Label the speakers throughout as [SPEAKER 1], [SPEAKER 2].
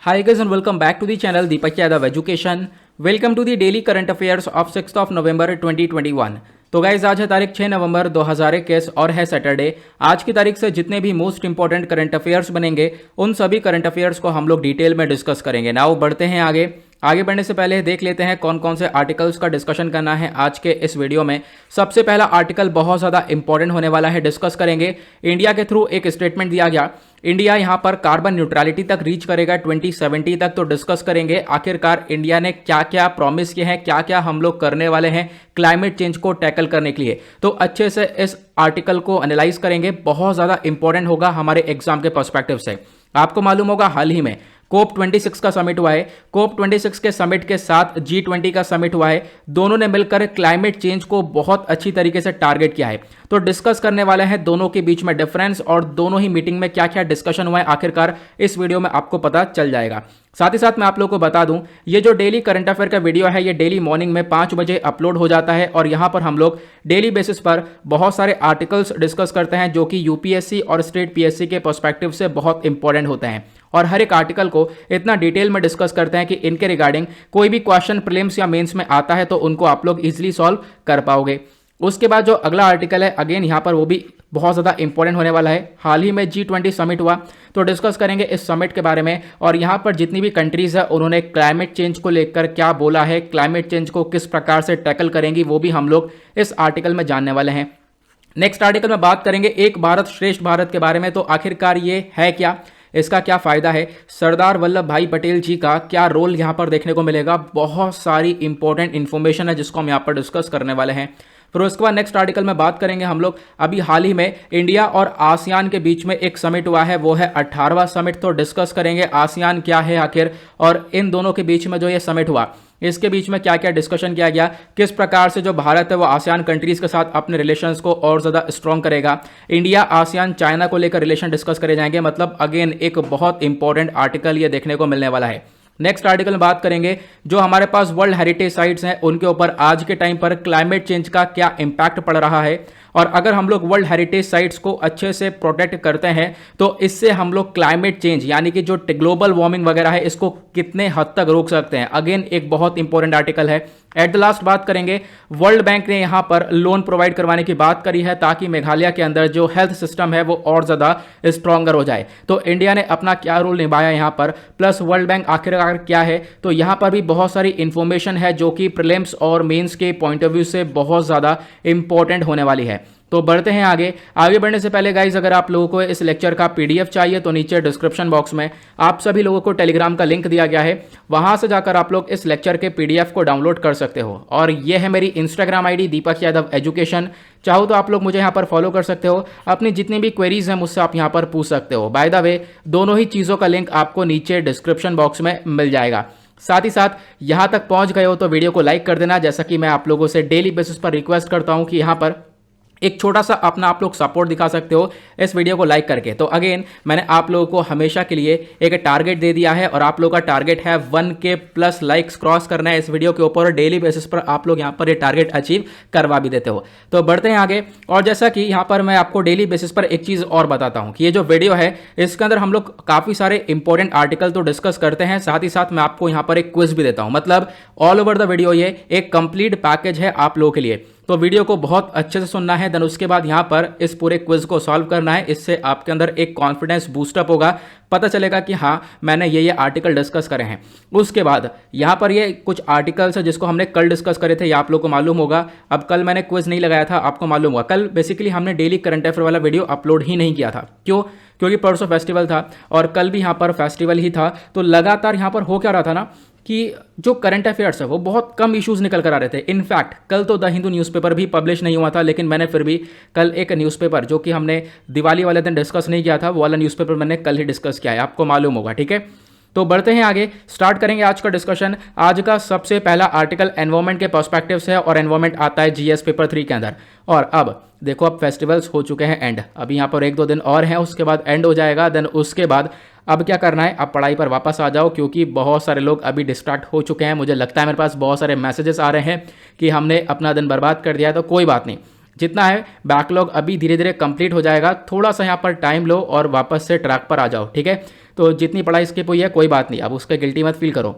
[SPEAKER 1] Hi guys and welcome back to the channel Deepak Yadav Education. Welcome to the daily current affairs of 6th of November 2021. तो guys आज है तारीख 6 नवंबर 2021 और है Saturday. आज की तारीख से जितने भी मोस्ट इंपॉर्टेंट करंट अफेयर्स बनेंगे उन सभी करंट अफेयर्स को हम लोग डिटेल में डिस्कस करेंगे। नाउ बढ़ते हैं आगे बढ़ने से पहले देख लेते हैं कौन कौन से आर्टिकल्स का डिस्कशन करना है आज के इस वीडियो में। सबसे पहला आर्टिकल बहुत ज़्यादा इंपॉर्टेंट होने वाला है, डिस्कस करेंगे। इंडिया के थ्रू एक स्टेटमेंट दिया गया, इंडिया यहां पर कार्बन न्यूट्रलिटी तक रीच करेगा 2070 तक। तो डिस्कस करेंगे आखिरकार इंडिया ने क्या क्या प्रॉमिस किए हैं, क्या क्या हम लोग करने वाले हैं क्लाइमेट चेंज को टैकल करने के लिए। तो अच्छे से इस आर्टिकल को एनालाइज करेंगे, बहुत ज़्यादा इंपॉर्टेंट होगा हमारे एग्जाम के पर्सपेक्टिव से। आपको मालूम होगा हाल ही में कोप 26 का समिट हुआ है। कोप 26 के समिट के साथ G20 का समिट हुआ है। दोनों ने मिलकर क्लाइमेट चेंज को बहुत अच्छी तरीके से टारगेट किया है। तो डिस्कस करने वाले हैं दोनों के बीच में डिफरेंस और दोनों ही मीटिंग में क्या क्या डिस्कशन हुआ है, आखिरकार इस वीडियो में आपको पता चल जाएगा। साथ ही साथ मैं आप लोगों को बता दूं, ये जो डेली करंट अफेयर का वीडियो है ये डेली मॉर्निंग में 5 बजे अपलोड हो जाता है और यहां पर हम लोग डेली बेसिस पर बहुत सारे आर्टिकल्स डिस्कस करते हैं जो कि यूपीएससी और स्टेट पीएससी के पर्सपेक्टिव से बहुत इंपॉर्टेंट होते हैं। और हर एक आर्टिकल को इतना डिटेल में डिस्कस करते हैं कि इनके रिगार्डिंग कोई भी क्वेश्चन प्रीलिम्स या मेंस में आता है तो उनको आप लोग इजीली सॉल्व कर पाओगे। उसके बाद जो अगला आर्टिकल है अगेन यहाँ पर वो भी बहुत ज़्यादा इंपॉर्टेंट होने वाला है। हाल ही में G20 समिट हुआ तो डिस्कस करेंगे इस समिट के बारे में और यहाँ पर जितनी भी कंट्रीज़ है उन्होंने क्लाइमेट चेंज को लेकर क्या बोला है, क्लाइमेट चेंज को किस प्रकार से टैकल करेंगी, वो भी हम लोग इस आर्टिकल में जानने वाले हैं। नेक्स्ट आर्टिकल में बात करेंगे एक भारत श्रेष्ठ भारत के बारे में। तो आखिरकार ये है क्या, इसका क्या फायदा है, सरदार वल्लभ भाई पटेल जी का क्या रोल यहां पर देखने को मिलेगा। बहुत सारी इंपॉर्टेंट इंफॉर्मेशन है जिसको हम यहां पर डिस्कस करने वाले हैं। फिर उसके बाद नेक्स्ट आर्टिकल में बात करेंगे हम लोग अभी हाल ही में इंडिया और आसियान के बीच में एक समिट हुआ है, वो है 18वां समिट। तो डिस्कस करेंगे आसियान क्या है आखिर और इन दोनों के बीच में जो ये समिट हुआ इसके बीच में क्या क्या डिस्कशन किया गया, किस प्रकार से जो भारत है वो आसियान कंट्रीज के साथ अपने रिलेशंस को और ज़्यादा स्ट्रॉन्ग करेगा। इंडिया आसियान चाइना को लेकर रिलेशन डिस्कस करे जाएंगे। मतलब अगेन एक बहुत इंपॉर्टेंट आर्टिकल ये देखने को मिलने वाला है। नेक्स्ट आर्टिकल में बात करेंगे जो हमारे पास वर्ल्ड हेरिटेज साइट्स हैं उनके ऊपर आज के टाइम पर क्लाइमेट चेंज का क्या इंपैक्ट पड़ रहा है और अगर हम लोग वर्ल्ड हेरिटेज साइट्स को अच्छे से प्रोटेक्ट करते हैं तो इससे हम लोग क्लाइमेट चेंज यानी कि जो ग्लोबल वार्मिंग वगैरह है इसको कितने हद तक रोक सकते हैं। अगेन एक बहुत इंपॉर्टेंट आर्टिकल है। एट द लास्ट बात करेंगे वर्ल्ड बैंक ने यहां पर लोन प्रोवाइड करवाने की बात करी है ताकि मेघालय के अंदर जो हेल्थ सिस्टम है वो और ज़्यादा स्ट्रॉन्गर हो जाए। तो इंडिया ने अपना क्या रोल निभाया यहां पर, प्लस वर्ल्ड बैंक आखिरकार क्या है। तो यहां पर भी बहुत सारी इंफॉर्मेशन है जो कि प्रीलिम्स और मेंस के पॉइंट ऑफ व्यू से बहुत ज़्यादा इंपॉर्टेंट होने वाली है। तो बढ़ते हैं आगे बढ़ने से पहले गाइज अगर आप लोगों को इस लेक्चर का पीडीएफ चाहिए तो नीचे डिस्क्रिप्शन बॉक्स में आप सभी लोगों को टेलीग्राम का लिंक दिया गया है, वहां से जाकर आप लोग इस लेक्चर के पीडीएफ को डाउनलोड कर सकते हो। और ये है मेरी Instagram ID Deepak Yadav education. चाहो तो आप लोग मुझे यहाँ पर फॉलो कर सकते हो, अपनी जितनी भी क्वेरीज हैं मुझसे आप यहाँ पर पूछ सकते हो। बाय द वे दोनों ही चीज़ों का लिंक आपको नीचे डिस्क्रिप्शन बॉक्स में मिल जाएगा। साथ ही साथ यहाँ तक पहुँच गए हो तो वीडियो को लाइक कर देना, जैसा कि मैं आप लोगों से डेली बेसिस पर रिक्वेस्ट करता हूँ कि यहाँ पर एक छोटा सा अपना आप लोग सपोर्ट दिखा सकते हो इस वीडियो को लाइक करके। तो अगेन मैंने आप लोगों को हमेशा के लिए एक टारगेट दे दिया है और आप लोगों का टारगेट है 1K प्लस लाइक्स क्रॉस करना है इस वीडियो के ऊपर और डेली बेसिस पर आप लोग यहाँ पर ये टारगेट अचीव करवा भी देते हो। तो बढ़ते हैं आगे। और जैसा कि यहाँ पर मैं आपको डेली बेसिस पर एक चीज़ और बताता हूँ कि ये जो वीडियो है इसके अंदर हम लोग काफ़ी सारे इंपॉर्टेंट आर्टिकल तो डिस्कस करते हैं, साथ ही साथ मैं आपको यहाँ पर एक क्विज भी देता हूँ। मतलब ऑल ओवर द वीडियो ये एक कंप्लीट पैकेज है आप लोगों के लिए। तो वीडियो को बहुत अच्छे से सुनना है, देन उसके बाद यहाँ पर इस पूरे क्विज को सॉल्व करना है। इससे आपके अंदर एक कॉन्फिडेंस बूस्टअप होगा, पता चलेगा कि हाँ मैंने ये आर्टिकल डिस्कस करे हैं। उसके बाद यहाँ पर ये कुछ आर्टिकल्स है जिसको हमने कल डिस्कस करे थे, ये आप लोग को मालूम होगा। अब कल मैंने क्विज नहीं लगाया था, आपको मालूम होगा। कल बेसिकली हमने डेली करंट अफेयर वाला वीडियो अपलोड ही नहीं किया था। क्यों? क्योंकि परसों फेस्टिवल था और कल भी यहाँ पर फेस्टिवल ही था। तो लगातार यहाँ पर हो क्या रहा था ना कि जो करंट अफेयर्स है वो बहुत कम इश्यूज निकल कर आ रहे थे। इनफैक्ट कल तो द हिंदू न्यूज़पेपर भी पब्लिश नहीं हुआ था, लेकिन मैंने फिर भी कल एक न्यूज़पेपर जो कि हमने दिवाली वाले दिन डिस्कस नहीं किया था वो वाला न्यूज़पेपर मैंने कल ही डिस्कस किया है, आपको मालूम होगा। ठीक है, तो बढ़ते हैं आगे, स्टार्ट करेंगे आज का डिस्कशन। आज का सबसे पहला आर्टिकल एनवायरमेंट के पर्सपेक्टिव से है और एनवायरमेंट आता है जीएस पेपर 3 के अंदर। और अब देखो अब फेस्टिवल्स हो चुके हैं एंड, अभी यहाँ पर 1-2 दिन और हैं, उसके बाद एंड हो जाएगा। देन उसके बाद अब क्या करना है, अब पढ़ाई पर वापस आ जाओ क्योंकि बहुत सारे लोग अभी डिस्ट्रैक्ट हो चुके हैं। मुझे लगता है मेरे पास बहुत सारे मैसेजेस आ रहे हैं कि हमने अपना दिन बर्बाद कर दिया है। तो कोई बात नहीं, जितना है बैकलॉग अभी धीरे धीरे कंप्लीट हो जाएगा, थोड़ा सा यहाँ पर टाइम लो और वापस से ट्रैक पर आ जाओ, ठीक है। तो जितनी पढ़ाई स्किप हुई है कोई बात नहीं, अब उसका गिल्टी मत फील करो,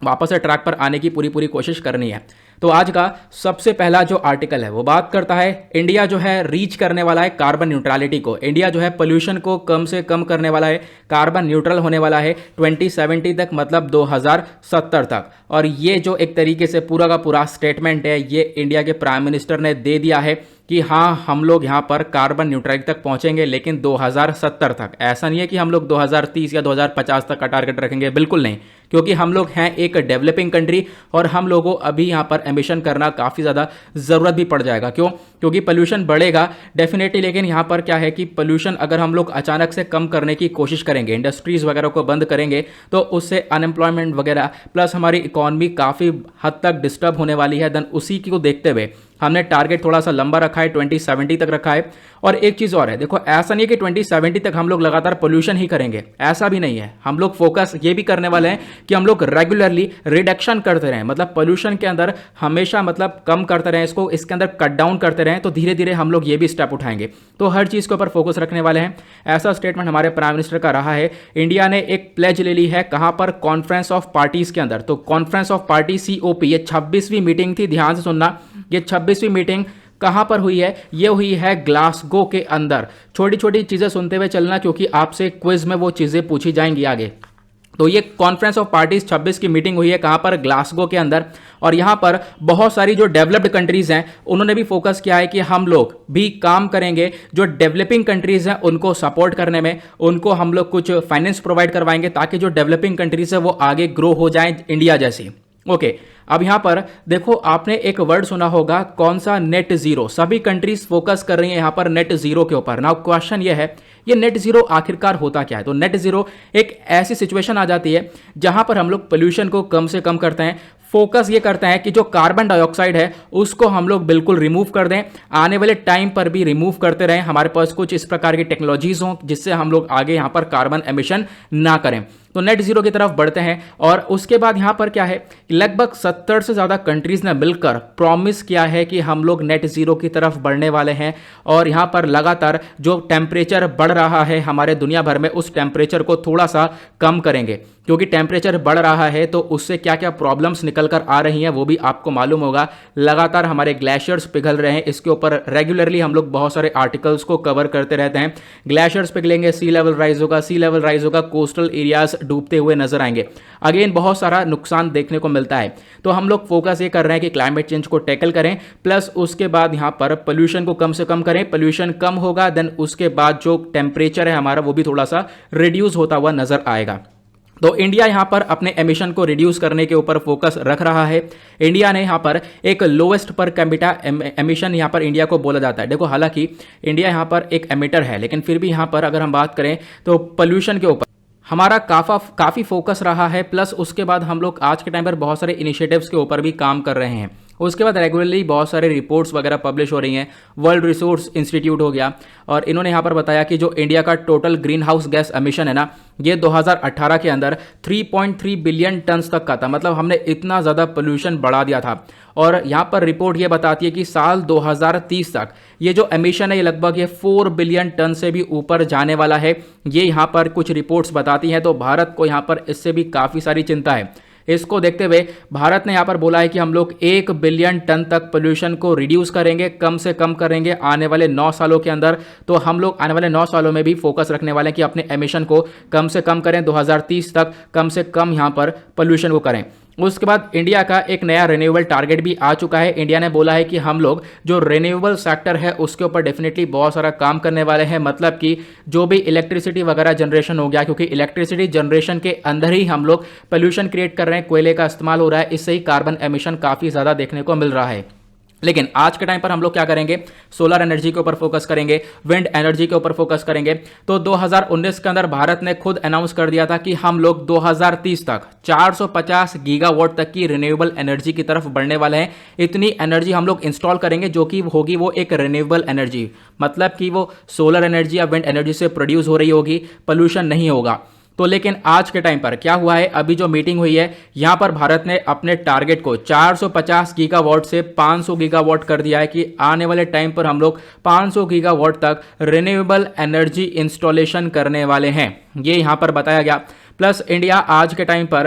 [SPEAKER 1] वापस से ट्रैक पर आने की पूरी पूरी कोशिश करनी है। तो आज का सबसे पहला जो आर्टिकल है वो बात करता है इंडिया जो है रीच करने वाला है कार्बन न्यूट्रलिटी को। इंडिया जो है पोल्यूशन को कम से कम करने वाला है, कार्बन न्यूट्रल होने वाला है 2070 तक, मतलब 2070 तक। और ये जो एक तरीके से पूरा का पूरा स्टेटमेंट है ये इंडिया के प्राइम मिनिस्टर ने दे दिया है कि हाँ हम लोग यहाँ पर कार्बन न्यूट्रलिटी तक पहुँचेंगे, लेकिन 2070 तक। ऐसा नहीं है कि हम लोग 2030 या 2050 तक का टारगेट रखेंगे, बिल्कुल नहीं, क्योंकि हम लोग हैं एक डेवलपिंग कंट्री और हम लोगों को अभी यहाँ पर एमिशन करना काफ़ी ज़्यादा ज़रूरत भी पड़ जाएगा। क्यों? क्योंकि पोल्यूशन बढ़ेगा डेफिनेटली, लेकिन यहाँ पर क्या है कि पोल्यूशन अगर हम लोग अचानक से कम करने की कोशिश करेंगे, इंडस्ट्रीज़ वगैरह को बंद करेंगे, तो उससे अनएम्प्लॉयमेंट वगैरह प्लस हमारी इकॉनमी काफ़ी हद तक डिस्टर्ब होने वाली है। देन उसी को देखते हुए हमने टारगेट थोड़ा सा लंबा रखा है, 2070 तक रखा है। और एक चीज़ और है, देखो ऐसा नहीं है कि 2070 तक हम लोग लगातार पोल्यूशन ही करेंगे, ऐसा भी नहीं है। हम लोग फोकस ये भी करने वाले हैं कि हम लोग रेगुलरली रिडक्शन करते रहें, मतलब पोल्यूशन के अंदर हमेशा मतलब कम करते रहें, इसको इसके अंदर कट डाउन करते रहें, तो धीरे धीरे हम लोग ये भी स्टेप उठाएंगे। तो हर चीज़ के ऊपर फोकस रखने वाले हैं, ऐसा स्टेटमेंट हमारे प्राइम मिनिस्टर का रहा है। इंडिया ने एक प्लेज ले ली है, कहाँ पर? कॉन्फ्रेंस ऑफ पार्टीज के अंदर। तो कॉन्फ्रेंस ऑफ पार्टी COP, ये 26वीं मीटिंग थी, ध्यान से सुनना, ये 26वीं मीटिंग कहां पर हुई है? ये हुई है ग्लासगो के अंदर। छोटी छोटी चीजें सुनते हुए चलना, क्योंकि आपसे क्विज में वो चीजें पूछी जाएंगी आगे। तो ये कॉन्फ्रेंस ऑफ पार्टीज 26 की मीटिंग हुई है, कहां पर? ग्लासगो के अंदर। और यहां पर बहुत सारी जो डेवलप्ड कंट्रीज हैं उन्होंने भी फोकस किया है कि हम लोग भी काम करेंगे, जो डेवलपिंग कंट्रीज हैं उनको सपोर्ट करने में, उनको हम लोग कुछ फाइनेंस प्रोवाइड करवाएंगे ताकि जो डेवलपिंग कंट्रीज है वो आगे ग्रो हो जाए इंडिया जैसी। ओके, अब यहां पर देखो आपने एक वर्ड सुना होगा, कौन सा? Net zero. सभी कंट्रीज फोकस कर रही हैं यहां पर नेट जीरो के ऊपर। नाउ क्वेश्चन ये है, ये नेट जीरो आखिरकार होता क्या है? तो नेट जीरो एक ऐसी सिचुएशन आ जाती है जहां पर हम लोग पोल्यूशन को कम से कम करते हैं, फोकस ये करते हैं कि जो कार्बन डाइऑक्साइड है उसको हम लोग बिल्कुल रिमूव कर दें, आने वाले टाइम पर भी रिमूव करते रहें। हमारे पास कुछ इस प्रकार की टेक्नोलॉजीज हों जिससे हम लोग आगे यहां पर कार्बन एमिशन ना करें। तो नेट जीरो की तरफ बढ़ते हैं। और उसके बाद यहां पर क्या है, लगभग 70 से ज़्यादा कंट्रीज ने मिलकर प्रॉमिस किया है कि हम लोग नेट जीरो की तरफ बढ़ने वाले हैं। और यहां पर लगातार जो टेम्परेचर बढ़ रहा है हमारे दुनिया भर में, उस टेम्परेचर को थोड़ा सा कम करेंगे, क्योंकि टेम्परेचर बढ़ रहा है तो उससे क्या क्या प्रॉब्लम्स निकल कर आ रही हैं वो भी आपको मालूम होगा। लगातार हमारे ग्लेशियर्स पिघल रहे हैं, इसके ऊपर रेगुलरली हम लोग बहुत सारे आर्टिकल्स को कवर करते रहते हैं। ग्लेशियर्स पिघलेंगे, सी लेवल राइज होगा, सी लेवल राइज होगा, कोस्टल एरियाज डूबते हुए नजर आएंगे। अगेन बहुत सारा नुकसान देखने को मिलता है। तो हम लोग फोकस ये कर रहे हैं कि क्लाइमेट चेंज को टैकल करें, प्लस उसके बाद यहां पर पोल्यूशन को कम से कम करें। पोल्यूशन कम होगा, देन उसके बाद जो टेम्परेचर है हमारा वो भी थोड़ा सा रिड्यूस होता हुआ नजर आएगा। तो इंडिया यहां पर अपने एमिशन को रिड्यूस करने के ऊपर फोकस रख रहा है। इंडिया ने यहां पर एक लोवेस्ट पर कैपिटा एमिशन यहां पर इंडिया को बोला जाता है। देखो हालांकि इंडिया यहां पर एक एमिटर है, लेकिन फिर भी यहां पर अगर हम बात करें तो पोल्यूशन के ऊपर हमारा काफ़ी फोकस रहा है। प्लस उसके बाद हम लोग आज के टाइम पर बहुत सारे इनिशिएटिव्स के ऊपर भी काम कर रहे हैं। उसके बाद रेगुलरली बहुत सारे रिपोर्ट्स वगैरह पब्लिश हो रही हैं। वर्ल्ड रिसोर्स इंस्टीट्यूट हो गया, और इन्होंने यहाँ पर बताया कि जो इंडिया का total green house gas emission है ना, ये 2018 के अंदर 3.3 बिलियन टन्स तक का था। मतलब हमने इतना ज़्यादा पोल्यूशन बढ़ा दिया था। और यहाँ पर रिपोर्ट ये बताती है कि साल 2030 तक ये जो एमिशन है ये लगभग ये 4 बिलियन टन से भी ऊपर जाने वाला है, ये यहाँ पर कुछ रिपोर्ट्स बताती हैं। तो भारत को यहाँ पर इससे भी काफ़ी सारी चिंता है। इसको देखते हुए भारत ने यहाँ पर बोला है कि हम लोग 1 बिलियन टन तक पोल्यूशन को रिड्यूस करेंगे, कम से कम करेंगे आने वाले 9 सालों के अंदर। तो हम लोग आने वाले 9 सालों में भी फोकस रखने वाले हैं कि अपने एमिशन को कम से कम करें, 2030 तक कम से कम यहाँ पर पोल्यूशन को करें। उसके बाद इंडिया का एक नया रिन्यूएबल टारगेट भी आ चुका है। इंडिया ने बोला है कि हम लोग जो रिन्यूएबल सेक्टर है उसके ऊपर डेफिनेटली बहुत सारा काम करने वाले हैं। मतलब कि जो भी इलेक्ट्रिसिटी वगैरह जनरेशन हो गया, क्योंकि इलेक्ट्रिसिटी जनरेशन के अंदर ही हम लोग पोल्यूशन क्रिएट कर रहे हैं, कोयले का इस्तेमाल हो रहा है, इससे ही कार्बन एमिशन काफ़ी ज़्यादा देखने को मिल रहा है। लेकिन आज के टाइम पर हम लोग क्या करेंगे, सोलर एनर्जी के ऊपर फोकस करेंगे, विंड एनर्जी के ऊपर फोकस करेंगे। तो 2019 के अंदर भारत ने खुद अनाउंस कर दिया था कि हम लोग 2030 तक 450 गीगावाट तक की रिन्यूएबल एनर्जी की तरफ बढ़ने वाले हैं। इतनी एनर्जी हम लोग इंस्टॉल करेंगे जो कि होगी वो एक रिन्यूएबल एनर्जी, मतलब कि वो सोलर एनर्जी या विंड एनर्जी से प्रोड्यूस हो रही होगी, पोल्यूशन नहीं होगा। तो लेकिन आज के टाइम पर क्या हुआ है, अभी जो मीटिंग हुई है यहां पर भारत ने अपने टारगेट को 450 गीगावाट से 500 गीगावाट कर दिया है कि आने वाले टाइम पर हम लोग 500 गीगावाट तक रिन्यूएबल एनर्जी इंस्टॉलेशन करने वाले हैं, ये यहां पर बताया गया। प्लस इंडिया आज के टाइम पर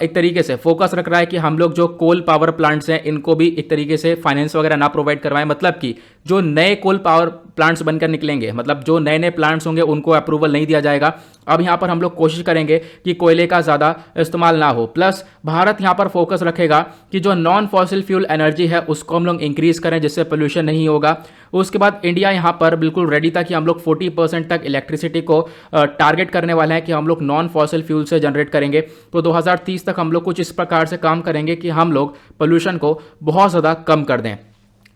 [SPEAKER 1] एक तरीके से फोकस रख रहा है कि हम लोग जो कोल पावर प्लांट्स हैं इनको भी एक तरीके से फाइनेंस वगैरह ना प्रोवाइड करवाएं, मतलब कि जो नए कोल पावर प्लांट्स बनकर निकलेंगे, मतलब जो नए नए प्लांट्स होंगे उनको अप्रूवल नहीं दिया जाएगा। अब यहां पर हम लोग कोशिश करेंगे कि कोयले का ज़्यादा इस्तेमाल ना हो। प्लस भारत यहां पर फोकस रखेगा कि जो नॉन फॉसिल फ्यूल एनर्जी है उसको हम लोग इंक्रीज करें जिससे पोल्यूशन नहीं होगा। उसके बाद इंडिया यहां पर बिल्कुल रेडी था कि हम लोग 40% तक इलेक्ट्रिसिटी को टारगेट करने वाले हैं कि हम लोग नॉन फॉसिल फ्यूल से जनरेट करेंगे। तो 2030 तक हम लोग कुछ इस प्रकार से काम करेंगे कि हम लोग पोल्यूशन को बहुत ज़्यादा कम कर दें।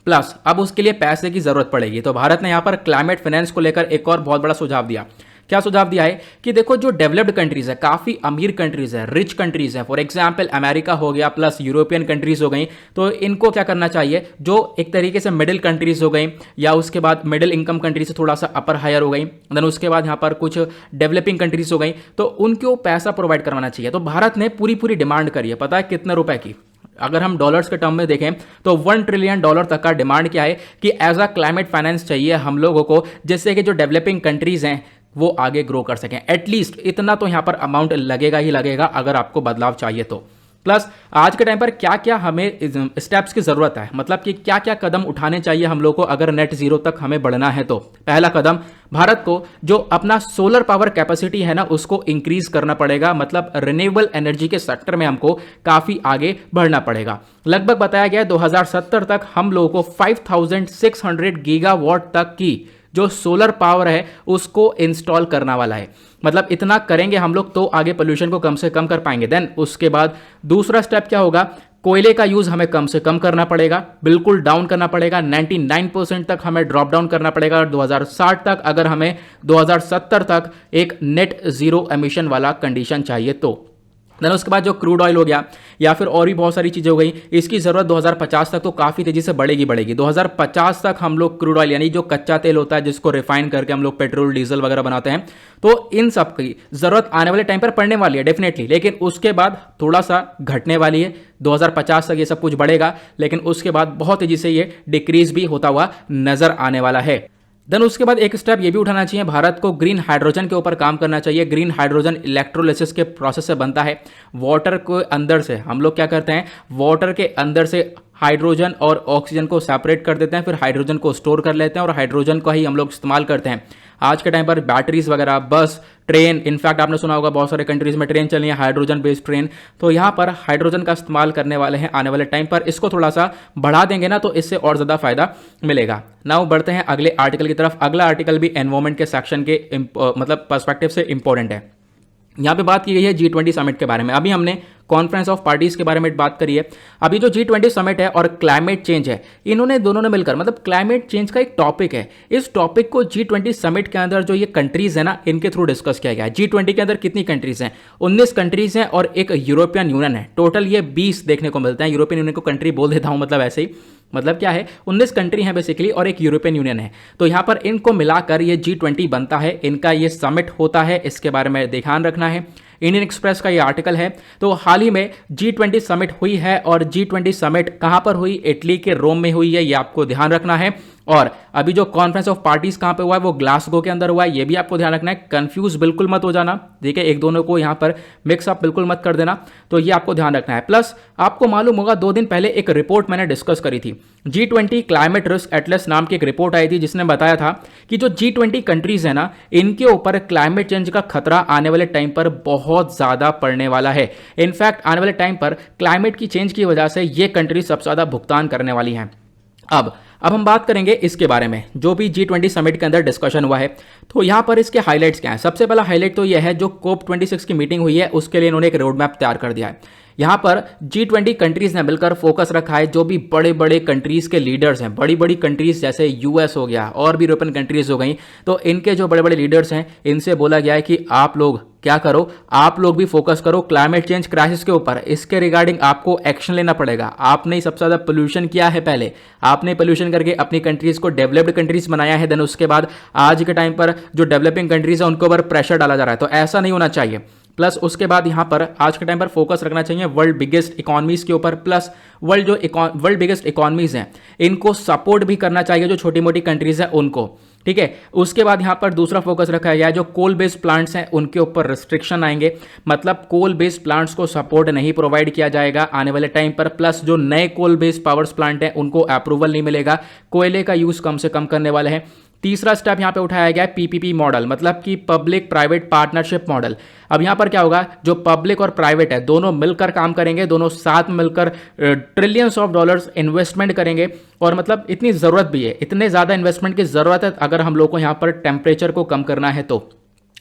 [SPEAKER 1] प्लस अब उसके लिए पैसे की जरूरत पड़ेगी, तो भारत ने यहां पर क्लाइमेट फाइनेंस को लेकर एक और बहुत बड़ा सुझाव दिया। क्या सुझाव दिया है कि देखो जो डेवलप्ड कंट्रीज है, काफी अमीर कंट्रीज है, रिच कंट्रीज है, फॉर एग्जांपल अमेरिका हो गया प्लस यूरोपियन कंट्रीज हो गई, तो इनको क्या करना चाहिए, जो एक तरीके से मिडिल कंट्रीज हो गई या उसके बाद मिडिल इनकम कंट्रीज से थोड़ा सा अपर हायर हो गई, देन उसके बाद यहाँ पर कुछ डेवलपिंग कंट्रीज हो गई, तो उनको पैसा प्रोवाइड करवाना चाहिए। तो भारत ने पूरी पूरी डिमांड करी है, पता है कितने रुपए की, अगर हम डॉलर्स के टर्म में देखें तो $1 ट्रिलियन तक का डिमांड क्या है कि एज अ क्लाइमेट फाइनेंस चाहिए हम लोगों को, जिससे कि जो डेवलपिंग कंट्रीज हैं वो आगे ग्रो कर सकें। एटलीस्ट इतना तो यहां पर अमाउंट लगेगा ही लगेगा अगर आपको बदलाव चाहिए तो। प्लस आज के टाइम पर क्या क्या हमें स्टेप्स की जरूरत है, मतलब कि क्या क्या कदम उठाने चाहिए हम लोग को अगर नेट जीरो तक हमें बढ़ना है। तो पहला कदम, भारत को जो अपना सोलर पावर कैपेसिटी है ना उसको इंक्रीज करना पड़ेगा, मतलब रिन्यूएबल एनर्जी के सेक्टर में हमको काफी आगे बढ़ना पड़ेगा। लगभग बताया गया 2070 तक हम लोगों को 5600 गीगावाट तक की जो सोलर पावर है उसको इंस्टॉल करना वाला है, मतलब इतना करेंगे हम लोग तो आगे पोल्यूशन को कम से कम कर पाएंगे। देन उसके बाद दूसरा स्टेप क्या होगा, कोयले का यूज हमें कम से कम करना पड़ेगा, बिल्कुल डाउन करना पड़ेगा, 99% तक हमें ड्रॉप डाउन करना पड़ेगा। और 2060 तक अगर हमें 2070 तक एक नेट जीरो एमिशन वाला कंडीशन चाहिए तो। देन उसके बाद जो क्रूड ऑयल हो गया या फिर और भी बहुत सारी चीज़ें हो गई, इसकी ज़रूरत 2050 तक तो काफ़ी तेज़ी से बढ़ेगी। 2050 तक हम लोग क्रूड ऑयल यानी जो कच्चा तेल होता है जिसको रिफाइन करके हम लोग पेट्रोल डीजल वगैरह बनाते हैं, तो इन सब की ज़रूरत आने वाले टाइम पर पड़ने वाली है डेफिनेटली, लेकिन उसके बाद थोड़ा सा घटने वाली है। 2050 तक ये सब कुछ बढ़ेगा, लेकिन उसके बाद बहुत तेज़ी से ये डिक्रीज भी होता हुआ नज़र आने वाला है। देन उसके बाद एक स्टेप ये भी उठाना चाहिए, भारत को ग्रीन हाइड्रोजन के ऊपर काम करना चाहिए। ग्रीन हाइड्रोजन इलेक्ट्रोलिसिस के प्रोसेस से बनता है, वाटर के अंदर से हम लोग क्या करते हैं, वाटर के अंदर से हाइड्रोजन और ऑक्सीजन को सेपरेट कर देते हैं, फिर हाइड्रोजन को स्टोर कर लेते हैं और हाइड्रोजन का ही हम लोग इस्तेमाल करते हैं। आज के टाइम पर बैटरीज वगैरह, बस, ट्रेन, इनफैक्ट आपने सुना होगा बहुत सारे कंट्रीज में ट्रेन चल रही है हाइड्रोजन बेस्ड ट्रेन, तो यहाँ पर हाइड्रोजन का इस्तेमाल करने वाले हैं आने वाले टाइम पर। इसको थोड़ा सा बढ़ा देंगे ना तो इससे और ज़्यादा फायदा मिलेगा। नाउ बढ़ते हैं अगले आर्टिकल की तरफ। अगला आर्टिकल भी एनवायरमेंट के सेक्शन के मतलब पर्सपेक्टिव से इंपॉर्टेंट है। यहाँ पे बात की गई है G20 समिट के बारे में। अभी हमने कॉन्फ्रेंस ऑफ पार्टीज के बारे में बात करी है। अभी जो G20 समिट है और क्लाइमेट चेंज है, इन्होंने दोनों ने मिलकर, मतलब क्लाइमेट चेंज का एक टॉपिक है, इस टॉपिक को G20 समिट के अंदर जो ये कंट्रीज है ना इनके थ्रू डिस्कस किया गया है। G20 के अंदर कितनी कंट्रीज हैं, 19 कंट्रीज हैं और एक यूरोपियन यूनियन है। टोटल ये 20 देखने को मिलते हैं। यूरोपियन यूनियन को कंट्री बोल देता हूं, मतलब ऐसे ही, मतलब क्या है, 19 कंट्री हैं बेसिकली और एक यूरोपियन यूनियन है। तो यहाँ पर इनको मिलाकर ये G20 बनता है, इनका ये समिट होता है, इसके बारे में ध्यान रखना है। इंडियन एक्सप्रेस का ये आर्टिकल है। तो हाल ही में G20 समिट हुई है और G20 समिट कहां पर हुई, इटली के रोम में हुई है, ये आपको ध्यान रखना है। और अभी जो कॉन्फ्रेंस ऑफ पार्टीज कहां पे हुआ है वो ग्लासगो के अंदर हुआ है, ये भी आपको ध्यान रखना है। कंफ्यूज बिल्कुल मत हो जाना, देखिए एक दोनों को यहां पर मिक्सअप बिल्कुल मत कर देना, तो ये आपको ध्यान रखना है। प्लस आपको मालूम होगा 2 दिन पहले एक रिपोर्ट मैंने डिस्कस करी थी, G20 क्लाइमेट रिस्क एटलस नाम की एक रिपोर्ट आई थी जिसने बताया था कि जो G20 कंट्रीज है ना इनके ऊपर क्लाइमेट चेंज का खतरा आने वाले टाइम पर बहुत ज्यादा पड़ने वाला है। इनफैक्ट आने वाले टाइम पर क्लाइमेट की चेंज की वजह से ये कंट्री सबसे ज्यादा भुगतान करने वाली हैं। अब हम बात करेंगे इसके बारे में, जो भी G20 समिट के अंदर डिस्कशन हुआ है, तो यहां पर इसके हाइलाइट्स क्या हैं। सबसे पहला हाईलाइट तो यह है, जो COP26 की मीटिंग हुई है उसके लिए इन्होंने एक रोड मैप तैयार कर दिया है। यहाँ पर G20 कंट्रीज ने मिलकर फोकस रखा है, जो भी बड़े बड़े कंट्रीज के लीडर्स हैं, बड़ी बड़ी कंट्रीज जैसे यूएस हो गया और भी यूरोपियन कंट्रीज हो गई, तो इनके जो बड़े बड़े लीडर्स हैं इनसे बोला गया है कि आप लोग क्या करो, आप लोग भी फोकस करो क्लाइमेट चेंज क्राइसिस के ऊपर। इसके रिगार्डिंग आपको एक्शन लेना पड़ेगा। आपने ही सबसे ज़्यादा पोल्यूशन किया है, पहले आपने पोल्यूशन करके अपनी कंट्रीज को डेवलप्ड कंट्रीज बनाया है, देन उसके बाद आज के टाइम पर जो डेवलपिंग कंट्रीज है उनके ऊपर प्रेशर डाला जा रहा है, तो ऐसा नहीं होना चाहिए। प्लस उसके बाद यहाँ पर आज के टाइम पर फोकस रखना चाहिए वर्ल्ड बिगेस्ट इकोनॉमीज के ऊपर, प्लस वर्ल्ड बिगेस्ट इकोनॉमीज हैं इनको सपोर्ट भी करना चाहिए, जो छोटी मोटी कंट्रीज हैं उनको, ठीक है। उसके बाद यहाँ पर दूसरा फोकस रखा गया है जो कोल बेस्ड प्लांट्स हैं उनके ऊपर रिस्ट्रिक्शन आएंगे, मतलब कोल बेस्ड प्लांट्स को सपोर्ट नहीं प्रोवाइड किया जाएगा आने वाले टाइम पर। प्लस जो नए कोल बेस्ड पावर्स प्लांट हैं उनको अप्रूवल नहीं मिलेगा, कोयले का यूज कम से कम करने वाले हैं। तीसरा स्टेप यहाँ पे उठाया गया है पीपीपी मॉडल, मतलब कि पब्लिक प्राइवेट पार्टनरशिप मॉडल। अब यहाँ पर क्या होगा, जो पब्लिक और प्राइवेट है दोनों मिलकर काम करेंगे, दोनों साथ मिलकर ट्रिलियंस ऑफ डॉलर्स इन्वेस्टमेंट करेंगे, और मतलब इतनी ज़रूरत भी है, इतने ज़्यादा इन्वेस्टमेंट की ज़रूरत है अगर हम लोग को यहाँ पर टेम्परेचर को कम करना है तो।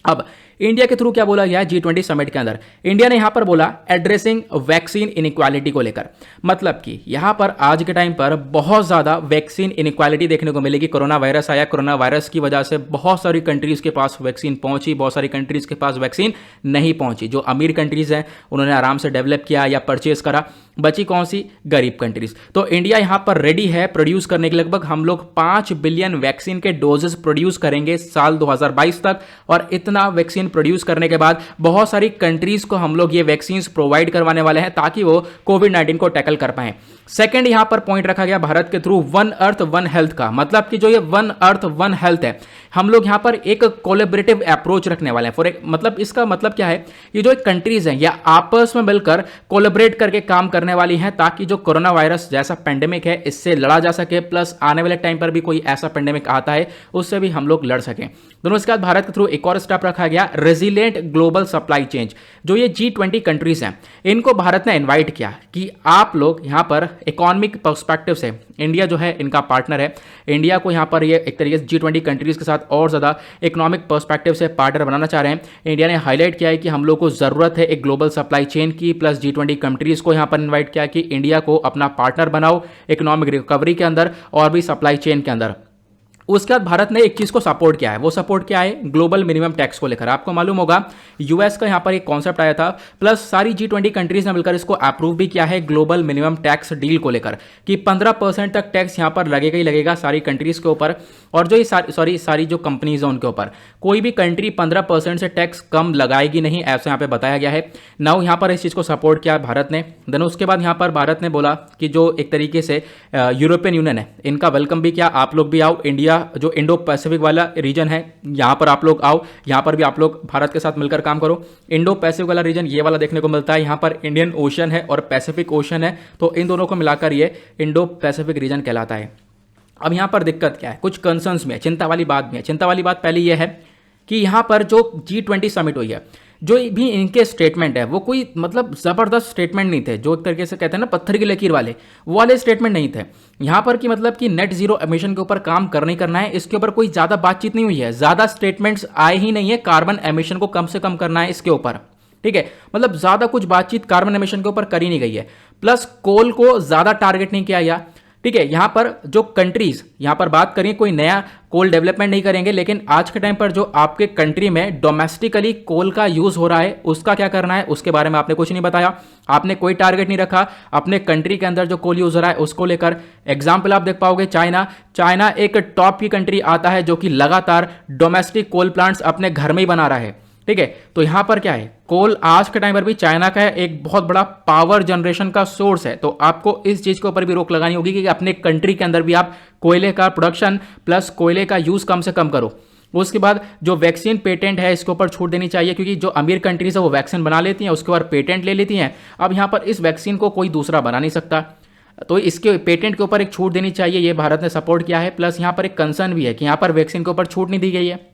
[SPEAKER 1] अब इंडिया के थ्रू क्या बोला गया है G20 समिट के अंदर, इंडिया ने यहां पर बोला एड्रेसिंग वैक्सीन इनइक्वालिटी को लेकर, मतलब कि यहां पर आज के टाइम पर बहुत ज्यादा वैक्सीन इनइक्वालिटी देखने को मिलेगी। कोरोना वायरस आया, कोरोना वायरस की वजह से बहुत सारी कंट्रीज के पास वैक्सीन पहुंची, बहुत सारी कंट्रीज के पास वैक्सीन नहीं पहुंची। जो अमीर कंट्रीज हैं उन्होंने आराम से डेवलप किया या परचेज करा, बची कौन सी, गरीब कंट्रीज। तो इंडिया यहां पर रेडी है प्रोड्यूस करने के, लगभग हम लोग 5 बिलियन वैक्सीन के डोजेस प्रोड्यूस करेंगे साल 2022 तक, और इतना वैक्सीन प्रोड्यूस करने के बाद बहुत सारी कंट्रीज को हम लोग ये वैक्सीन प्रोवाइड करवाने वाले हैं ताकि वो कोविड-19 को टैकल कर पाएं। सेकंड यहां पर पॉइंट रखा गया भारत के through one earth one health का, मतलब कि जो ये वन अर्थ वन हेल्थ है, हम लोग यहां पर एक कोलैबोरेटिव अप्रोच रखने वाले हैं। मतलब इसका मतलब क्या है, ये जो एक कंट्रीज हैं या आपस में मिलकर कोलैबोरेट करके काम करने वाली हैं ताकि जो कोरोना वायरस जैसा पेंडेमिक है इससे लड़ा जा सके, प्लस आने वाले टाइम पर भी कोई ऐसा पेंडेमिक आता है उससे भी हम लोग लड़ सकें। दोनों इसके बाद भारत के थ्रू एक और स्टेप रखा गया रेजिलिएंट ग्लोबल सप्लाई चेन। जो ये G20 कंट्रीज हैं इनको भारत ने इनवाइट किया कि आप लोग यहां पर इकोनॉमिक पर्सपेक्टिव से, इंडिया जो है इनका पार्टनर है, इंडिया को यहां पर ये एक तरीके से G20 कंट्रीज के साथ और ज़्यादा इकोनॉमिक पर्सपेक्टिव से पार्टनर बनाना चाह रहे हैं। इंडिया ने हाईलाइट किया है कि हम लोग को ज़रूरत है एक ग्लोबल सप्लाई चेन की, प्लस G20 कंट्रीज को यहां पर इन्वाइट किया कि इंडिया को अपना पार्टनर बनाओ इकोनॉमिक रिकवरी के अंदर और भी सप्लाई चेन के अंदर। उसके बाद भारत ने एक चीज को सपोर्ट किया है, वो सपोर्ट क्या है, ग्लोबल मिनिमम टैक्स को लेकर। आपको मालूम होगा यूएस का यहां पर एक कॉन्सेप्ट आया था, प्लस सारी G20 कंट्रीज ने मिलकर इसको अप्रूव भी किया है ग्लोबल मिनिमम टैक्स डील को लेकर कि 15% तक टैक्स यहां पर लगेगा ही लगेगा सारी कंट्रीज के ऊपर, और जो ये सारी जो कंपनीज हैं उनके ऊपर कोई भी कंट्री 15% से टैक्स कम लगाएगी नहीं, ऐसा यहां पर बताया गया है। नाउ यहां पर इस चीज को सपोर्ट किया भारत ने। देन उसके बाद यहां पर भारत ने बोला कि जो एक तरीके से यूरोपियन यूनियन है इनका वेलकम भी किया, आप लोग भी आओ, इंडिया जो इंडो पैसिफिक वाला रीजन है यहां पर आप लोग आओ, यहां पर भी आप लोग भारत के साथ मिलकर काम करो। इंडो पैसिफिक वाला रीजन ये वाला देखने को मिलता है, यहां पर इंडियन ओशन है और पैसिफिक ओशन है, तो इन दोनों को मिलाकर ये इंडो पैसिफिक रीजन कहलाता है। अब यहां पर दिक्कत क्या है, कुछ कंसर्न्स में, चिंता वाली बात भी है। चिंता वाली बात पहले यह है कि यहां पर जो G20 समिट हुई है, जो भी इनके स्टेटमेंट है वो कोई मतलब ज़बरदस्त स्टेटमेंट नहीं थे, जो एक तरीके से कहते हैं ना पत्थर की लकीर वाले, वो वाले स्टेटमेंट नहीं थे। यहाँ पर कि मतलब कि नेट जीरो एमिशन के ऊपर काम करना है, इसके ऊपर कोई ज़्यादा बातचीत नहीं हुई है, ज़्यादा स्टेटमेंट्स आए ही नहीं है, कार्बन एमिशन को कम से कम करना है इसके ऊपर, ठीक है। मतलब ज़्यादा कुछ बातचीत कार्बन एमिशन के ऊपर करी नहीं गई है, प्लस कोल को ज़्यादा टारगेट नहीं किया गया, ठीक है। यहां पर जो कंट्रीज यहां पर बात करें कोई नया कोल डेवलपमेंट नहीं करेंगे, लेकिन आज के टाइम पर जो आपके कंट्री में डोमेस्टिकली कोल का यूज हो रहा है उसका क्या करना है उसके बारे में आपने कुछ नहीं बताया, आपने कोई टारगेट नहीं रखा अपने कंट्री के अंदर जो कोल यूज हो रहा है उसको लेकर। एग्जाम्पल आप देख पाओगे चाइना एक टॉप की कंट्री आता है जो कि लगातार डोमेस्टिक कोल प्लांट्स अपने घर में ही बना रहा है, ठीक है। तो यहां पर क्या है, कोल आज के टाइम पर भी चाइना का एक बहुत बड़ा पावर जनरेशन का सोर्स है, तो आपको इस चीज के ऊपर भी रोक लगानी होगी कि अपने कंट्री के अंदर भी आप कोयले का प्रोडक्शन प्लस कोयले का यूज कम से कम करो। उसके बाद जो वैक्सीन पेटेंट है इसके ऊपर छूट देनी चाहिए, क्योंकि जो अमीर कंट्रीज है वो वैक्सीन बना लेती हैं उसके बाद पेटेंट ले लेती हैं। अब यहां पर इस वैक्सीन को कोई दूसरा बना नहीं सकता, तो इसके पेटेंट के ऊपर एक छूट देनी चाहिए, ये भारत ने सपोर्ट किया है। प्लस यहां पर एक कंसर्न भी है कि यहां पर वैक्सीन के ऊपर छूट नहीं दी गई है।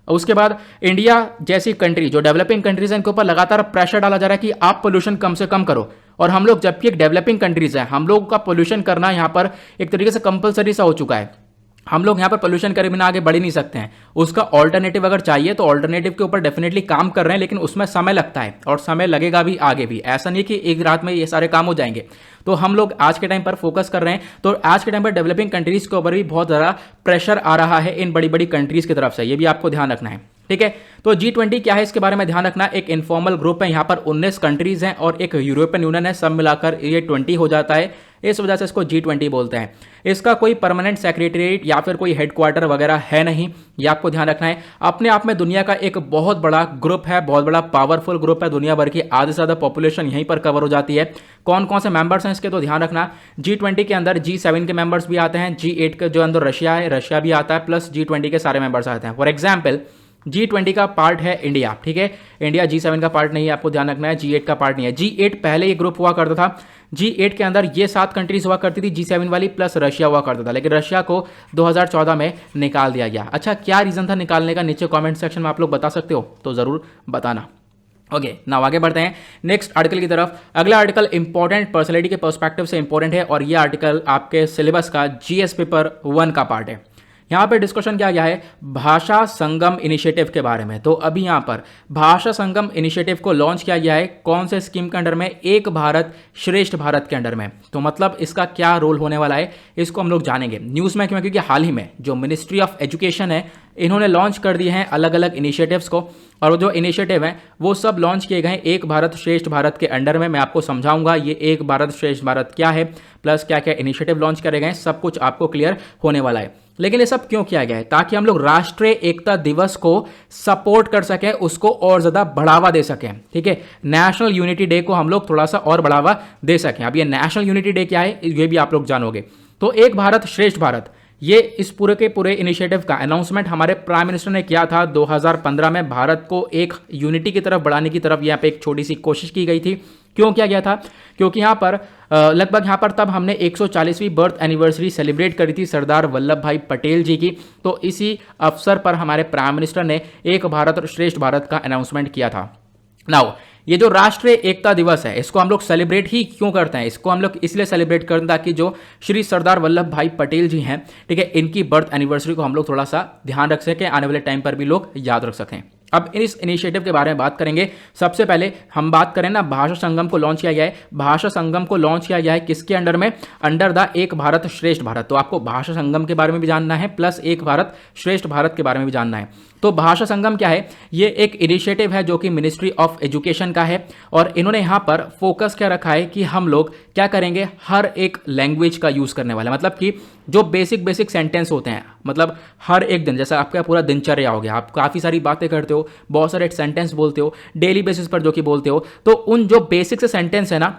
[SPEAKER 1] उसके बाद इंडिया जैसी कंट्री जो डेवलपिंग कंट्रीज है इनके ऊपर लगातार प्रेशर डाला जा रहा है कि आप पोल्यूशन कम से कम करो, और हम लोग जबकि एक डेवलपिंग कंट्रीज है, हम लोग का पोल्यूशन करना यहाँ पर एक तरीके से कंपलसरी सा हो चुका है। हम लोग यहाँ पर पोल्यूशन करे बिना आगे बढ़ ही नहीं सकते हैं। उसका ऑल्टरनेटिव अगर चाहिए तो ऑल्टरनेटिव के ऊपर डेफिनेटली काम कर रहे हैं, लेकिन उसमें समय लगता है और समय लगेगा भी आगे भी। ऐसा नहीं कि एक रात में ये सारे काम हो जाएंगे। तो हम लोग आज के टाइम पर फोकस कर रहे हैं। तो आज के टाइम पर डेवलपिंग कंट्रीज के ऊपर भी बहुत ज़्यादा प्रेशर आ रहा है इन बड़ी बड़ी कंट्रीज की तरफ से, ये भी आपको ध्यान रखना है। ठीक है, तो G20 क्या है इसके बारे में ध्यान रखना। एक इनफॉर्मल ग्रुप है, यहाँ पर 19 कंट्रीज हैं और एक यूरोपियन यूनियन है, सब मिलाकर ये 20 हो जाता है। इस वजह से इसको G20 बोलते हैं। इसका कोई परमानेंट सेक्रेटरीट या फिर कोई हेडक्वार्टर वगैरह है नहीं, ये आपको ध्यान रखना है। अपने आप में दुनिया का एक बहुत बड़ा ग्रुप है, बहुत बड़ा पावरफुल ग्रुप है। दुनिया भर की आधे से ज़्यादा पॉपुलेशन यहीं पर कवर हो जाती है। कौन कौन से मेंबर्स हैं इसके तो ध्यान रखना। G20 के अंदर G7 के मेंबर्स भी आते हैं, G8 के जो अंदर रशिया है, रशिया भी आता है, प्लस G20 के सारे मेंबर्स आते हैं। फॉर एग्जाम्पल G20 का पार्ट है इंडिया। ठीक है, इंडिया G7 का पार्ट नहीं है, आपको ध्यान रखना है। G8 का पार्ट नहीं है। G8 पहले ये ग्रुप हुआ करता था। G8 के अंदर ये 7 कंट्रीज हुआ करती थी, G7 वाली प्लस रशिया हुआ करता था, लेकिन रशिया को 2014 में निकाल दिया गया। अच्छा, क्या रीजन था निकालने का, नीचे कमेंट सेक्शन में आप लोग बता सकते हो तो जरूर बताना। ओके, नाउ आगे बढ़ते हैं नेक्स्ट आर्टिकल की तरफ। अगला आर्टिकल इंपॉर्टेंट, पर्सनैलिटी के पर्सपेक्टिव से इंपॉर्टेंट है और ये आर्टिकल आपके सिलेबस का GS पेपर 1 का पार्ट है। यहाँ पे डिस्कशन किया गया है भाषा संगम इनिशिएटिव के बारे में। तो अभी यहाँ पर भाषा संगम इनिशिएटिव को लॉन्च किया गया है। कौन से स्कीम के अंडर में? एक भारत श्रेष्ठ भारत के अंडर में। तो मतलब इसका क्या रोल होने वाला है इसको हम लोग जानेंगे न्यूज़ में। क्यों? क्योंकि हाल ही में जो मिनिस्ट्री ऑफ एजुकेशन है इन्होंने लॉन्च कर दिए हैं अलग अलग इनिशिएटिव्स को, और जो इनिशिएटिव हैं वो सब लॉन्च किए गए हैं एक भारत श्रेष्ठ भारत के अंडर में। मैं आपको समझाऊंगा ये एक भारत श्रेष्ठ भारत क्या है, प्लस क्या क्या इनिशिएटिव लॉन्च करे गए, सब कुछ आपको क्लियर होने वाला है। लेकिन ये सब क्यों किया गया है? ताकि हम लोग राष्ट्रीय एकता दिवस को सपोर्ट कर सकें, उसको और ज़्यादा बढ़ावा दे सकें। ठीक है, नेशनल यूनिटी डे को हम लोग थोड़ा सा और बढ़ावा दे सकें। अब ये नेशनल यूनिटी डे क्या है ये भी आप लोग जानोगे। तो एक भारत श्रेष्ठ भारत, ये इस पूरे के पूरे इनिशिएटिव का अनाउंसमेंट हमारे प्राइम मिनिस्टर ने किया था 2015 में। भारत को एक यूनिटी की तरफ बढ़ाने की तरफ यहाँ पे एक छोटी सी कोशिश की गई थी। क्यों किया गया था? क्योंकि यहाँ पर लगभग यहाँ पर तब हमने 140वीं बर्थ एनिवर्सरी सेलिब्रेट करी थी सरदार वल्लभ भाई पटेल जी की। तो इसी अवसर पर हमारे प्राइम मिनिस्टर ने एक भारत श्रेष्ठ भारत का अनाउंसमेंट किया था। नाउ ये जो राष्ट्रीय एकता दिवस है इसको हम लोग सेलिब्रेट ही क्यों करते हैं? इसको हम लोग इसलिए सेलिब्रेट करते हैं ताकि जो श्री सरदार वल्लभ भाई पटेल जी हैं, ठीक है, इनकी बर्थ एनिवर्सरी को हम लोग थोड़ा सा ध्यान रख सकें, आने वाले टाइम पर भी लोग याद रख सकें। अब इस इनिशिएटिव के बारे में बात करेंगे। सबसे पहले हम बात करें ना, भाषा संगम को लॉन्च किया गया है। भाषा संगम को लॉन्च किया गया है किसके अंडर में? अंडर द एक भारत श्रेष्ठ भारत। तो आपको भाषा संगम के बारे में भी जानना है, प्लस एक भारत श्रेष्ठ भारत के बारे में भी जानना है। तो भाषा संगम क्या है? ये एक इनिशिएटिव है जो कि मिनिस्ट्री ऑफ एजुकेशन का है, और इन्होंने यहाँ पर फोकस क्या रखा है कि हम लोग क्या करेंगे, हर एक लैंग्वेज का यूज़ करने वाला। मतलब कि जो बेसिक सेंटेंस होते हैं, मतलब हर एक दिन, जैसा आपका पूरा दिनचर्या हो गया, आप काफ़ी सारी बातें करते हो, बहुत सारे सेंटेंस बोलते हो डेली बेसिस पर जो कि बोलते हो, तो उन जो बेसिक से सेंटेंस है ना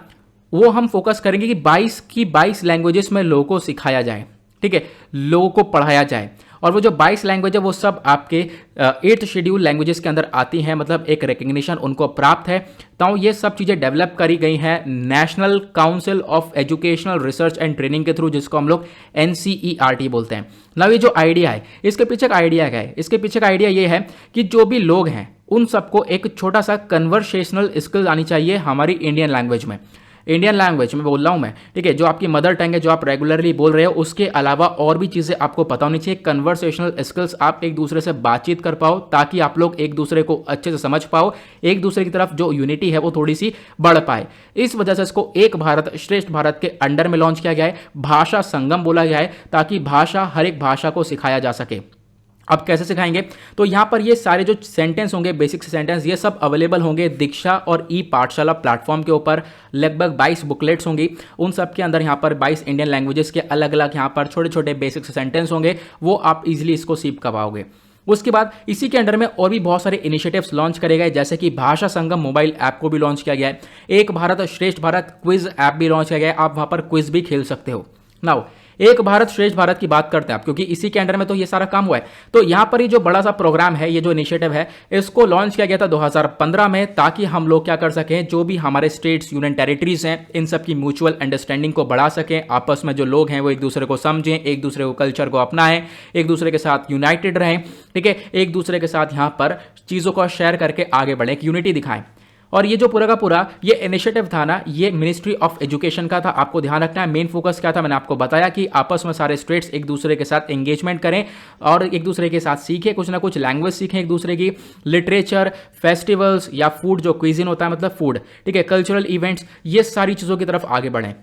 [SPEAKER 1] वो हम फोकस करेंगे कि 22 की 22 लैंग्वेजेस में लोगों को सिखाया जाए। ठीक है, लोगों को पढ़ाया जाए। और वो जो 22 लैंग्वेज है वो सब आपके 8th शेड्यूल लैंग्वेजेस के अंदर आती हैं, मतलब एक रिकग्निशन उनको प्राप्त है। तो ये सब चीज़ें डेवलप करी गई हैं national council of educational research and training के थ्रू, जिसको हम लोग NCERT बोलते हैं। ना ये जो आइडिया है इसके पीछे का आइडिया क्या है? इसके पीछे का आइडिया ये है कि जो भी लोग हैं उन सबको एक छोटा सा कन्वर्सेशनल स्किल आनी चाहिए हमारी इंडियन लैंग्वेज में। इंडियन लैंग्वेज में बोल रहा हूँ मैं, ठीक है, जो आपकी मदर टंग है, जो आप रेगुलरली बोल रहे हो, उसके अलावा और भी चीज़ें आपको पता होनी चाहिए। कन्वर्सेशनल स्किल्स, आप एक दूसरे से बातचीत कर पाओ ताकि आप लोग एक दूसरे को अच्छे से समझ पाओ, एक दूसरे की तरफ जो यूनिटी है वो थोड़ी सी बढ़ पाए। इस वजह से इसको एक भारत श्रेष्ठ भारत के अंडर में लॉन्च किया गया है। भाषा संगम बोला गया है ताकि भाषा, हर एक भाषा को सिखाया जा सके। अब कैसे सिखाएंगे? तो यहाँ पर ये सारे जो सेंटेंस होंगे, बेसिक सेंटेंस, ये सब अवेलेबल होंगे दीक्षा और ई पाठशाला प्लेटफॉर्म के ऊपर। लगभग 22 बुकलेट्स होंगी, उन सब के अंदर यहाँ पर 22 इंडियन लैंग्वेजेस के अलग अलग यहाँ पर छोटे छोटे बेसिक सेंटेंस होंगे, वो आप इजीली इसको सीख कर पाओगे। उसके बाद इसी के अंडर में और भी बहुत सारे इनिशिएटिव्स लॉन्च करे गए, जैसे कि भाषा संगम मोबाइल ऐप को भी लॉन्च किया गया है। एक भारत श्रेष्ठ भारत क्विज ऐप भी लॉन्च किया गया है, आप वहाँ पर क्विज भी खेल सकते हो। नाउ एक भारत श्रेष्ठ भारत की बात करते हैं आप, क्योंकि इसी के अंडर में तो ये सारा काम हुआ है। तो यहाँ पर ये जो बड़ा सा प्रोग्राम है, ये जो इनिशिएटिव है, इसको लॉन्च किया गया था 2015 में, ताकि हम लोग क्या कर सकें, जो भी हमारे स्टेट्स, यूनियन टेरिटरीज हैं, इन सब की म्यूचुअल अंडरस्टैंडिंग को बढ़ा सकें। आपस में जो लोग हैं वो एक दूसरे को समझें, एक दूसरे को कल्चर को अपनाएं, एक दूसरे के साथ यूनाइटेड रहें, ठीक है, एक दूसरे के साथ यहाँ पर चीज़ों को शेयर करके आगे बढ़ें, एक यूनिटी दिखाएं। और ये जो पूरा का पूरा ये इनिशिएटिव था ना, ये मिनिस्ट्री ऑफ एजुकेशन का था। आपको ध्यान रखना है मेन फोकस क्या था, मैंने आपको बताया कि आपस में सारे स्टेट्स एक दूसरे के साथ एंगेजमेंट करें और एक दूसरे के साथ सीखें, कुछ ना कुछ लैंग्वेज सीखें एक दूसरे की, लिटरेचर, फेस्टिवल्स या फूड जो क्विजिन होता है मतलब फूड, ठीक है, कल्चरल इवेंट्स, ये सारी चीज़ों की तरफ आगे बढ़ें।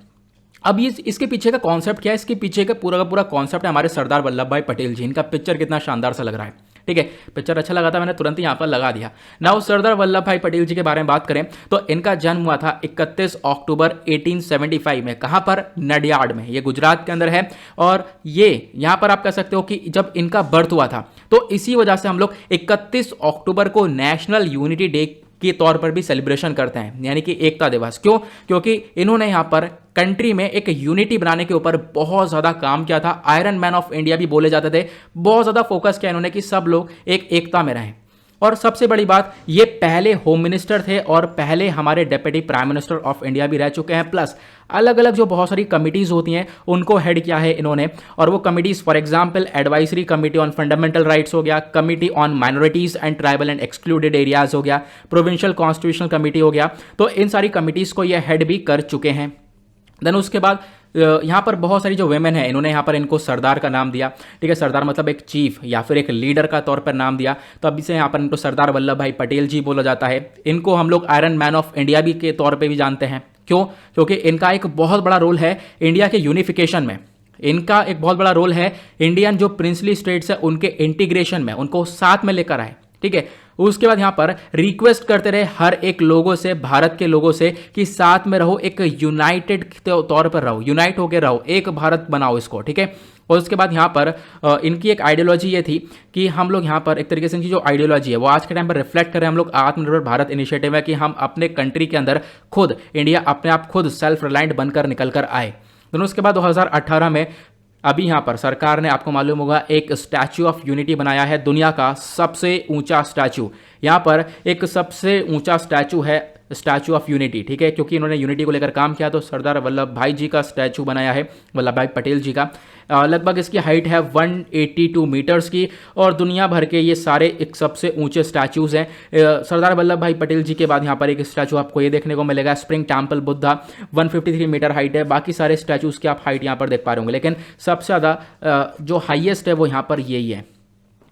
[SPEAKER 1] अब ये इसके पीछे का कॉन्सेप्ट क्या है, इसके पीछे का पूरा कॉन्सेप्ट है हमारे सरदार वल्लभ भाई पटेल जी। इनका पिक्चर कितना शानदार सा लग रहा है, ठीक है, पिक्चर अच्छा लगा था, मैंने तुरंत यहाँ पर लगा दिया। नाउ सरदार वल्लभ भाई पटेल जी के बारे में बात करें तो इनका जन्म हुआ था 31 अक्टूबर 1875 में। कहाँ पर? नडियाड में, ये गुजरात के अंदर है। और ये यहाँ पर आप कह सकते हो कि जब इनका बर्थ हुआ था तो इसी वजह से हम लोग 31 अक्टूबर को नेशनल यूनिटी डे के तौर पर भी सेलिब्रेशन करते हैं, यानी कि एकता दिवस। क्यों? क्योंकि इन्होंने यहाँ पर कंट्री में एक यूनिटी बनाने के ऊपर बहुत ज़्यादा काम किया था। आयरन मैन ऑफ इंडिया भी बोले जाते थे। बहुत ज़्यादा फोकस किया इन्होंने कि सब लोग एक एकता में रहें। और सबसे बड़ी बात, ये पहले होम मिनिस्टर थे और पहले हमारे deputy prime minister of India भी रह चुके हैं। प्लस अलग अलग जो बहुत सारी कमिटीज़ होती हैं उनको हेड किया है इन्होंने। और वो committees for example advisory committee on fundamental rights हो गया, committee on minorities and tribal and excluded areas हो गया, प्रोविंशियल कॉन्स्टिट्यूशनल कमिटी हो गया। तो इन सारी कमिटीज़ को ये हेड भी कर चुके हैं। देन उसके बाद यहाँ पर बहुत सारी जो वेमेन है, इन्होंने यहाँ पर इनको सरदार का नाम दिया, ठीक है, सरदार मतलब एक चीफ या फिर एक लीडर का तौर पर नाम दिया। तो अभी से यहाँ पर इनको सरदार वल्लभ भाई पटेल जी बोला जाता है। इनको हम लोग आयरन मैन ऑफ इंडिया भी के तौर पे भी जानते हैं। क्यों? क्योंकि इनका एक बहुत बड़ा रोल है इंडिया के यूनिफिकेशन में। इनका एक बहुत बड़ा रोल है इंडियन जो प्रिंसली स्टेट्स है उनके इंटीग्रेशन में, उनको साथ में लेकर आए, ठीक है। उसके बाद यहां पर रिक्वेस्ट करते रहे हर एक लोगों से, भारत के लोगों से, कि साथ में रहो, एक यूनाइटेड तौर पर रहो, यूनाइट होकर रहो, एक भारत बनाओ इसको, ठीक है। और उसके बाद यहाँ पर इनकी एक आइडियोलॉजी ये थी कि हम लोग यहाँ पर एक तरीके से इनकी जो आइडियोलॉजी है वो आज के टाइम पर रिफ्लेक्ट करें। हम लोग आत्मनिर्भर भारत इनिशिएटिव है कि हम अपने कंट्री के अंदर खुद, इंडिया अपने आप खुद सेल्फ रिलायंट बनकर निकल कर आए। दोनों उसके बाद 2018 में अभी यहाँ पर सरकार ने, आपको मालूम होगा, एक स्टैच्यू ऑफ यूनिटी बनाया है, दुनिया का सबसे ऊंचा स्टैच्यू। यहाँ पर एक सबसे ऊंचा स्टैच्यू है स्टैच्यू ऑफ यूनिटी, ठीक है, क्योंकि इन्होंने यूनिटी को लेकर काम किया। तो सरदार वल्लभ भाई जी का स्टैच्यू बनाया है, वल्लभ भाई पटेल जी का। लगभग इसकी हाइट है 182 मीटर्स की और दुनिया भर के ये सारे एक सबसे ऊंचे स्टैच्यूज़ हैं। सरदार वल्लभ भाई पटेल जी के बाद यहाँ पर एक स्टैचू आपको ये देखने को मिलेगा, Spring Temple Buddha, 153 metre height है। बाकी सारे स्टैचूज़ की आप हाइट यहाँ पर देख पा रहे होंगे, लेकिन सबसे ज़्यादा जो हाईएस्ट है वो यहाँ पर यही है।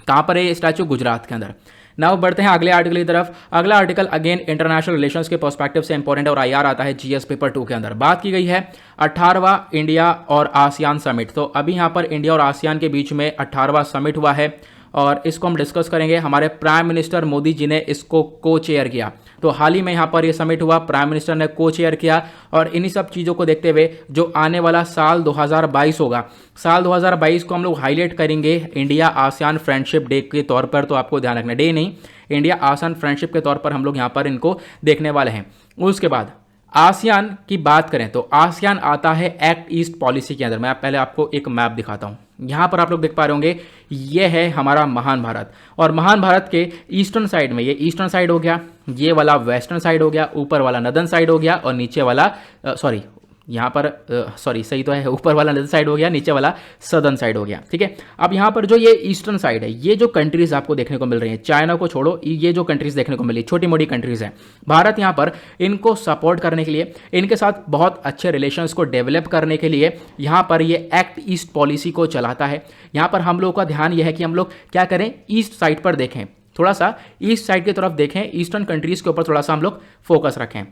[SPEAKER 1] कहाँ पर है ये स्टैचू? गुजरात के अंदर। नाउ बढ़ते हैं अगले आर्टिकल की तरफ। अगला आर्टिकल अगेन इंटरनेशनल रिलेशंस के पर्सपेक्टिव से इंपॉर्टेंट और आईआर आता है जीएस पेपर 2 के अंदर। बात की गई है 18वां इंडिया और आसियान समिट। तो अभी यहाँ पर इंडिया और आसियान के बीच में 18वां समिट हुआ है और इसको हम डिस्कस करेंगे। हमारे प्राइम मिनिस्टर मोदी जी ने इसको को चेयर किया। तो हाल ही में यहाँ पर ये समिट हुआ, प्राइम मिनिस्टर ने को चेयर किया। और इन्हीं सब चीज़ों को देखते हुए जो आने वाला साल 2022 होगा, साल 2022 को हम लोग हाईलाइट करेंगे इंडिया आसियान फ्रेंडशिप डे के तौर पर। तो आपको ध्यान रखना, डे नहीं, इंडिया आसियान फ्रेंडशिप के तौर पर हम लोग यहाँ पर इनको देखने वाले हैं। उसके बाद आसियान की बात करें तो आसियान आता है एक्ट ईस्ट पॉलिसी के अंदर। मैं पहले आपको एक मैप दिखाता हूँ। यहाँ पर आप लोग देख पा रहे होंगे, ये है हमारा महान भारत और महान भारत के ईस्टर्न साइड में, ये ईस्टर्न साइड हो गया, ये वाला वेस्टर्न साइड हो गया, ऊपर वाला नदर्न साइड हो गया और नीचे वाला यहाँ पर सही तो है, ऊपर वाला नदर्न साइड हो गया, नीचे वाला सदर्न साइड हो गया, ठीक है। अब यहाँ पर जो ये ईस्टर्न साइड है, ये जो कंट्रीज आपको देखने को मिल रही हैं, चाइना को छोड़ो, ये जो कंट्रीज देखने को मिली छोटी मोटी कंट्रीज हैं, भारत यहाँ पर इनको सपोर्ट करने के लिए, इनके साथ बहुत अच्छे रिलेशंस को डेवलप करने के लिए यहाँ पर ये एक्ट ईस्ट पॉलिसी को चलाता है। यहाँ पर हम लोगों का ध्यान यह है कि हम लोग क्या करें, ईस्ट साइड पर देखें, थोड़ा सा ईस्ट साइड की तरफ देखें, ईस्टर्न कंट्रीज के ऊपर थोड़ा सा हम लोग फोकस रखें।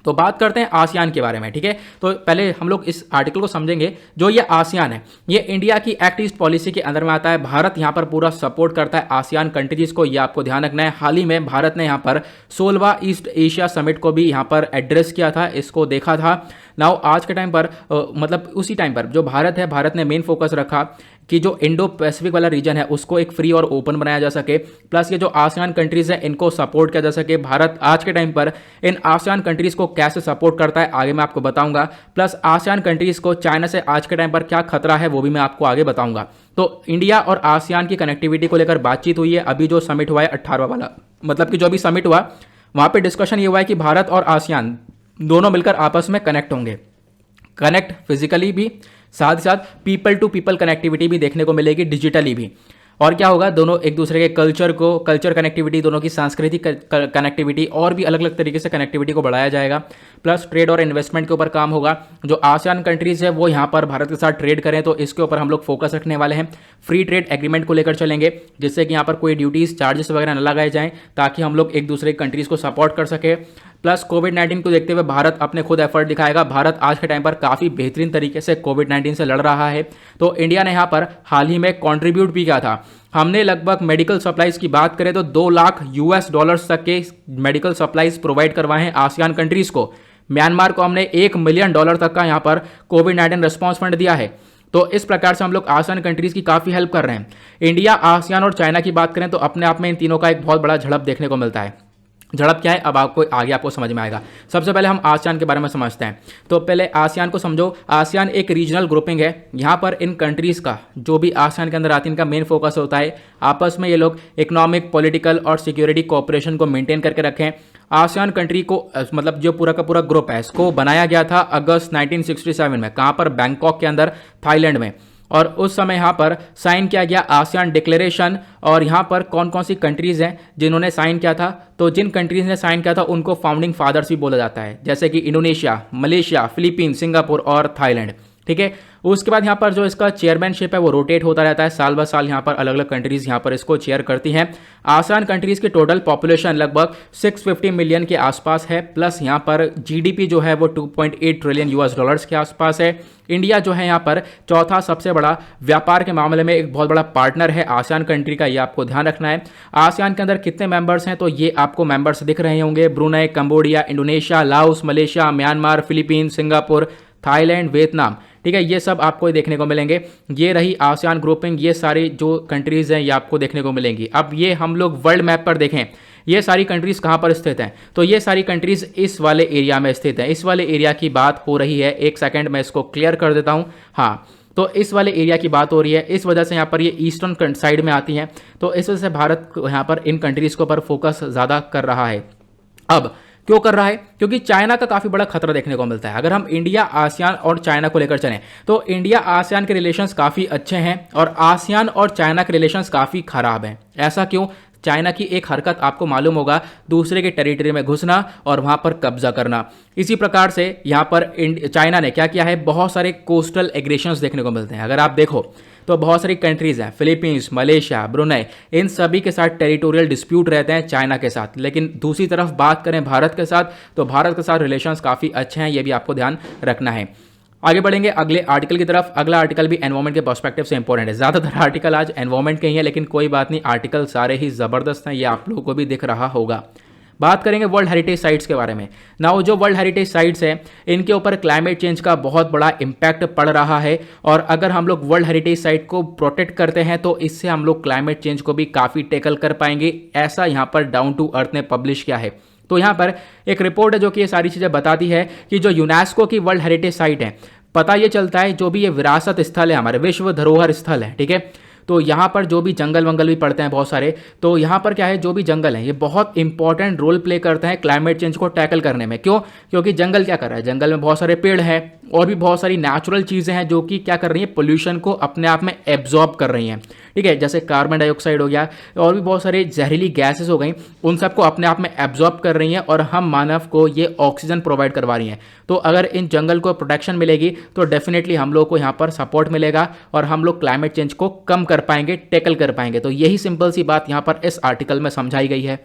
[SPEAKER 1] तो बात करते हैं आसियान के बारे में, ठीक है। तो पहले हम लोग इस आर्टिकल को समझेंगे। जो ये आसियान है, ये इंडिया की एक्ट ईस्ट पॉलिसी के अंदर में आता है। भारत यहाँ पर पूरा सपोर्ट करता है आसियान कंट्रीज को, ये आपको ध्यान रखना है। हाल ही में भारत ने यहाँ पर 16वां ईस्ट एशिया समिट को भी यहाँ पर एड्रेस किया था, इसको देखा था। नाउ आज के टाइम पर मतलब उसी टाइम पर जो भारत है, भारत ने मेन फोकस रखा कि जो इंडो पैसिफिक वाला रीजन है उसको एक फ्री और ओपन बनाया जा सके, प्लस ये जो आसियान कंट्रीज़ है इनको सपोर्ट किया जा सके। भारत आज के टाइम पर इन आसियान कंट्रीज़ को कैसे सपोर्ट करता है आगे मैं आपको बताऊंगा, प्लस आसियान कंट्रीज़ को चाइना से आज के टाइम पर क्या खतरा है वो भी मैं आपको आगे बताऊंगा। तो इंडिया और आसियान की कनेक्टिविटी को लेकर बातचीत हुई है। अभी जो समिट हुआ है 18वां वाला, मतलब कि जो अभी समिट हुआ वहाँ पर डिस्कशन ये हुआ है कि भारत और आसियान दोनों मिलकर आपस में कनेक्ट होंगे, कनेक्ट फिजिकली भी, साथ ही साथ पीपल टू पीपल कनेक्टिविटी भी देखने को मिलेगी, डिजिटली भी। और क्या होगा, दोनों एक दूसरे के कल्चर कनेक्टिविटी, दोनों की सांस्कृतिक कनेक्टिविटी और भी अलग अलग तरीके से कनेक्टिविटी को बढ़ाया जाएगा। प्लस ट्रेड और इन्वेस्टमेंट के ऊपर काम होगा। जो आसियान कंट्रीज़ है वो यहाँ पर भारत के साथ ट्रेड करें, तो इसके ऊपर हम लोग फोकस रखने वाले हैं। फ्री ट्रेड एग्रीमेंट को लेकर चलेंगे, जिससे कि यहाँ पर कोई ड्यूटीज़ चार्जेस वगैरह न लगाए जाएँ, ताकि हम लोग एक दूसरे कंट्रीज़ को सपोर्ट कर सके। प्लस कोविड-19 को देखते हुए भारत अपने खुद एफर्ट दिखाएगा। भारत आज के टाइम पर काफ़ी बेहतरीन तरीके से कोविड-19 से लड़ रहा है। तो इंडिया ने यहाँ पर हाल ही में कंट्रीब्यूट भी किया था। हमने लगभग मेडिकल सप्लाईज की बात करें तो $2 लाख तक के मेडिकल सप्लाईज प्रोवाइड करवाए हैं आसियान कंट्रीज़ को। म्यांमार को हमने $1 मिलियन तक का यहाँ पर कोविड-19 रिस्पॉन्स फंड दिया है। तो इस प्रकार से हम लोग आसियान कंट्रीज़ की काफ़ी हेल्प कर रहे हैं। इंडिया, आसियान और चाइना की बात करें तो अपने आप में इन तीनों का एक बहुत बड़ा झड़प देखने को मिलता है। झड़प क्या है अब आपको समझ में आएगा। सबसे पहले हम आसियान के बारे में समझते हैं। तो पहले आसियान को समझो। आसियान एक रीजनल ग्रुपिंग है। यहाँ पर इन कंट्रीज़ का जो भी आसियान के अंदर आती है, इनका मेन फोकस होता है आपस में ये लोग इकोनॉमिक, पॉलिटिकल और सिक्योरिटी कोऑपरेशन को मेंटेन करके रखें। आसियान कंट्री को मतलब जो पूरा का पूरा ग्रुप है, इसको बनाया गया था अगस्त 1967 में। कहाँ पर? बैंकॉक के अंदर, थाईलैंड में। और उस समय यहाँ पर साइन किया गया आसियान डिक्लेरेशन। और यहाँ पर कौन कौन सी कंट्रीज़ हैं जिन्होंने साइन किया था? तो जिन कंट्रीज़ ने साइन किया था उनको फाउंडिंग फादर्स भी बोला जाता है, जैसे कि इंडोनेशिया, मलेशिया, फिलीपींस, सिंगापुर और थाईलैंड। ठीक है। उसके बाद यहाँ पर जो इसका चेयरमैनशिप है वो रोटेट होता रहता है, साल ब साल यहाँ पर अलग अलग कंट्रीज़ यहाँ पर इसको चेयर करती हैं। आसियान कंट्रीज़ की टोटल पॉपुलेशन लगभग 650 मिलियन के आसपास है। प्लस यहाँ पर जीडीपी जो है वो $2.8 ट्रिलियन के आसपास है। इंडिया जो है यहाँ पर चौथा सबसे बड़ा व्यापार के मामले में एक बहुत बड़ा पार्टनर है आसियान कंट्री का, ये आपको ध्यान रखना है। आसियान के अंदर कितने मेंबर्स हैं? तो ये आपको मेंबर्स दिख रहे होंगे: Brunei, Cambodia, Indonesia, Laos, Malaysia, Myanmar, Philippines, Singapore, Thailand, Vietnam. ठीक है, ये सब आपको देखने को मिलेंगे। ये रही आसियान ग्रुपिंग। ये सारी जो कंट्रीज़ हैं ये आपको देखने को मिलेंगी। अब ये हम लोग वर्ल्ड मैप पर देखें, ये सारी कंट्रीज़ कहाँ पर स्थित हैं? तो ये सारी कंट्रीज़ इस वाले एरिया में स्थित हैं। इस वाले एरिया की बात हो रही है। एक सेकेंड मैं इसको क्लियर कर देता हूँ। हाँ, तो इस वाले एरिया की बात हो रही है। इस वजह से यहाँ पर ये ईस्टर्न साइड में आती हैं। तो इस वजह से भारत यहाँ पर इन कंट्रीज़ के ऊपर फोकस ज़्यादा कर रहा है। अब क्यों कर रहा है? क्योंकि चाइना का काफ़ी बड़ा खतरा देखने को मिलता है। अगर हम इंडिया, आसियान और चाइना को लेकर चलें तो इंडिया आसियान के रिलेशंस काफ़ी अच्छे हैं और आसियान और चाइना के रिलेशंस काफ़ी ख़राब हैं। ऐसा क्यों? चाइना की एक हरकत आपको मालूम होगा, दूसरे के टेरिटरी में घुसना और वहाँ पर कब्जा करना। इसी प्रकार से यहाँ पर चाइना ने क्या किया है, बहुत सारे कोस्टल एग्रेशंस देखने को मिलते हैं। अगर आप देखो तो बहुत सारी कंट्रीज़ हैं, फिलीपींस, मलेशिया, ब्रुनई, इन सभी के साथ टेरिटोरियल डिस्प्यूट रहते हैं चाइना के साथ। लेकिन दूसरी तरफ बात करें भारत के साथ, तो भारत के साथ रिलेशंस काफ़ी अच्छे हैं, ये भी आपको ध्यान रखना है। आगे बढ़ेंगे अगले आर्टिकल की तरफ। अगला आर्टिकल भी एनवायरमेंट के पर्सपेक्टिव से इंपॉर्टेंट है। ज़्यादातर आर्टिकल आज एनवायरमेंट के ही हैं, लेकिन कोई बात नहीं, आर्टिकल सारे ही ज़बरदस्त हैं, ये आप लोगों को भी दिख रहा होगा। बात करेंगे वर्ल्ड हेरिटेज साइट्स के बारे में। नाउ जो वर्ल्ड हेरिटेज साइट्स हैं, इनके ऊपर क्लाइमेट चेंज का बहुत बड़ा इम्पैक्ट पड़ रहा है। और अगर हम लोग वर्ल्ड हेरिटेज साइट को प्रोटेक्ट करते हैं तो इससे हम लोग क्लाइमेट चेंज को भी काफ़ी टैकल कर पाएंगे। ऐसा यहाँ पर डाउन टू अर्थ ने पब्लिश किया है। तो यहाँ पर एक रिपोर्ट है जो कि ये सारी चीज़ें बताती है कि जो यूनेस्को की वर्ल्ड हेरिटेज साइट है, पता ये चलता है जो भी ये विरासत स्थल है, हमारे विश्व धरोहर स्थल है, ठीक है, तो यहाँ पर जो भी जंगल वंगल भी पड़ते हैं बहुत सारे, तो यहाँ पर क्या है, जो भी जंगल हैं ये बहुत इंपॉर्टेंट रोल प्ले करते हैं क्लाइमेट चेंज को टैकल करने में। क्यों? क्योंकि जंगल क्या कर रहा है, जंगल में बहुत सारे पेड़ हैं और भी बहुत सारी नेचुरल चीज़ें हैं जो कि क्या कर रही हैं, पोल्यूशन को अपने आप में एब्जॉर्ब कर रही हैं। ठीक है, जैसे कार्बन डाइऑक्साइड हो गया और भी बहुत सारे जहरीली गैसेस हो गई, उन सबको अपने आप में एब्जॉर्ब कर रही हैं और हम मानव को ये ऑक्सीजन प्रोवाइड करवा रही हैं। तो अगर इन जंगल को प्रोटेक्शन मिलेगी तो डेफिनेटली हम लोग को यहाँ पर सपोर्ट मिलेगा और हम लोग क्लाइमेट चेंज को कम कर पाएंगे, टैकल कर पाएंगे। तो यही सिंपल सी बात यहाँ पर इस आर्टिकल में समझाई गई है।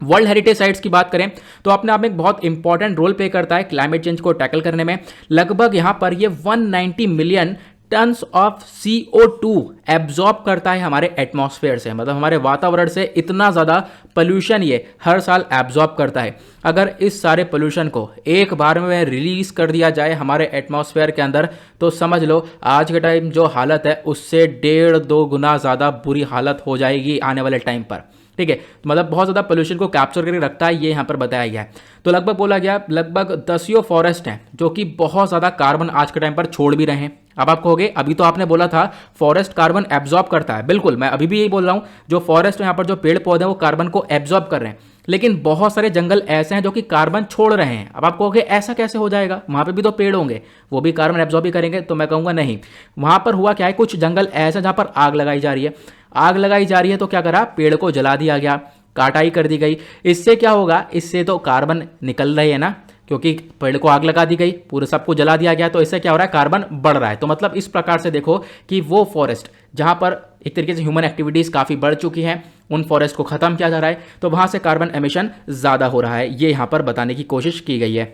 [SPEAKER 1] वर्ल्ड हेरिटेज साइट्स की बात करें तो अपने आप में एक बहुत इंपॉर्टेंट रोल प्ले करता है क्लाइमेट चेंज को टैकल करने में। लगभग यहाँ पर ये 190 million tons of CO2 absorb करता है हमारे एटमॉस्फेयर से, मतलब हमारे वातावरण से इतना ज़्यादा पोल्यूशन ये हर साल एब्जॉर्ब करता है। अगर इस सारे पोल्यूशन को एक बार में रिलीज कर दिया जाए हमारे एटमॉस्फेयर के अंदर तो समझ लो आज के टाइम जो हालत है उससे 1.5-2 गुना ज़्यादा बुरी हालत हो जाएगी आने वाले टाइम पर। ठीक है, मतलब बहुत ज़्यादा पोल्यूशन को कैप्चर करके रखता है, ये यहाँ पर बताया गया है। तो लगभग बोला गया लगभग 10 फॉरेस्ट हैं जो कि बहुत ज़्यादा कार्बन आज के टाइम पर छोड़ भी रहे हैं। अब आप कहोगे अभी तो आपने बोला था फॉरेस्ट कार्बन एब्जॉर्ब करता है, बिल्कुल मैं अभी भी यही बोल रहा हूँ, जो फॉरेस्ट यहाँ पर जो पेड़ पौधे हैं वो कार्बन को एब्जॉर्ब कर रहे हैं, लेकिन बहुत सारे जंगल ऐसे हैं जो कि कार्बन छोड़ रहे हैं। अब आप कहोगे ऐसा कैसे हो जाएगा, वहाँ पे भी तो पेड़ होंगे, वो भी कार्बन एब्जॉर्ब ही करेंगे। तो मैं कहूँगा नहीं, वहाँ पर हुआ क्या है, कुछ जंगल ऐसे जहाँ पर आग लगाई जा रही है। आग लगाई जा रही है तो क्या करा, पेड़ को जला दिया गया, काटाई कर दी गई। इससे क्या होगा, इससे तो कार्बन निकल रही है ना, क्योंकि पेड़ को आग लगा दी गई, पूरे सबको जला दिया गया, तो इससे क्या हो रहा है, कार्बन बढ़ रहा है। तो मतलब इस प्रकार से देखो कि वो फॉरेस्ट जहां पर एक तरीके से ह्यूमन एक्टिविटीज काफी बढ़ चुकी हैं, उन फॉरेस्ट को खत्म किया जा रहा है, तो वहां से कार्बन एमिशन ज्यादा हो रहा है, ये यहां पर बताने की कोशिश की गई है।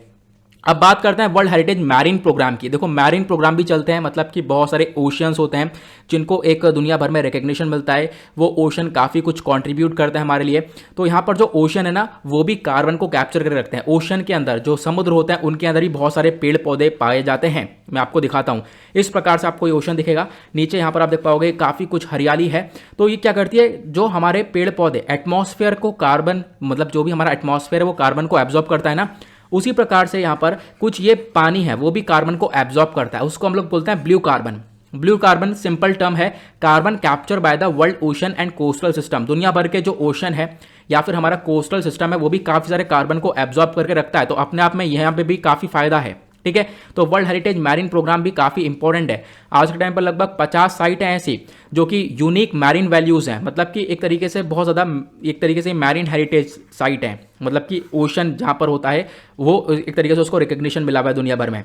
[SPEAKER 1] अब बात करते हैं वर्ल्ड हेरिटेज मैरीन प्रोग्राम की। देखो मैरीन प्रोग्राम भी चलते हैं, मतलब कि बहुत सारे ओशियंस होते हैं जिनको एक दुनिया भर में रिकग्निशन मिलता है, वो ओशन काफ़ी कुछ कंट्रीब्यूट करते हैं हमारे लिए। तो यहाँ पर जो ओशन है ना, वो भी कार्बन को कैप्चर करके रखते हैं। ओशन के अंदर जो समुद्र होते हैं उनके अंदर भी बहुत सारे पेड़ पौधे पाए जाते हैं। मैं आपको दिखाता हूँ, इस प्रकार से आपको ये ओशन दिखेगा। नीचे यहाँ पर आप देख पाओगे काफ़ी कुछ हरियाली है। तो ये क्या करती है, जो हमारे पेड़ पौधे एटमॉस्फेयर को कार्बन, मतलब जो भी हमारा एटमॉस्फेयर है वो कार्बन को एब्जॉर्ब करता है ना, उसी प्रकार से यहाँ पर कुछ ये पानी है वो भी कार्बन को एब्जॉर्ब करता है। उसको हम लोग बोलते हैं blue carbon. Blue carbon simple term है, carbon capture by the world ocean and coastal system. दुनिया भर के जो ओशन है या फिर हमारा कोस्टल सिस्टम है वो भी काफी सारे कार्बन को एब्जॉर्ब करके रखता है। तो अपने आप में यहाँ पे भी काफी फायदा है, ठीक है। तो वर्ल्ड हेरिटेज मैरीन प्रोग्राम भी काफी इंपॉर्टेंट है। आज के टाइम पर लगभग 50 साइट हैं ऐसी जो कि यूनिक मैरीन वैल्यूज हैं, मतलब कि एक तरीके से बहुत ज़्यादा एक तरीके से मैरीन हेरिटेज साइट है, मतलब कि ओशन जहाँ पर होता है वो एक तरीके से उसको रिकग्निशन मिला हुआ है दुनिया भर में।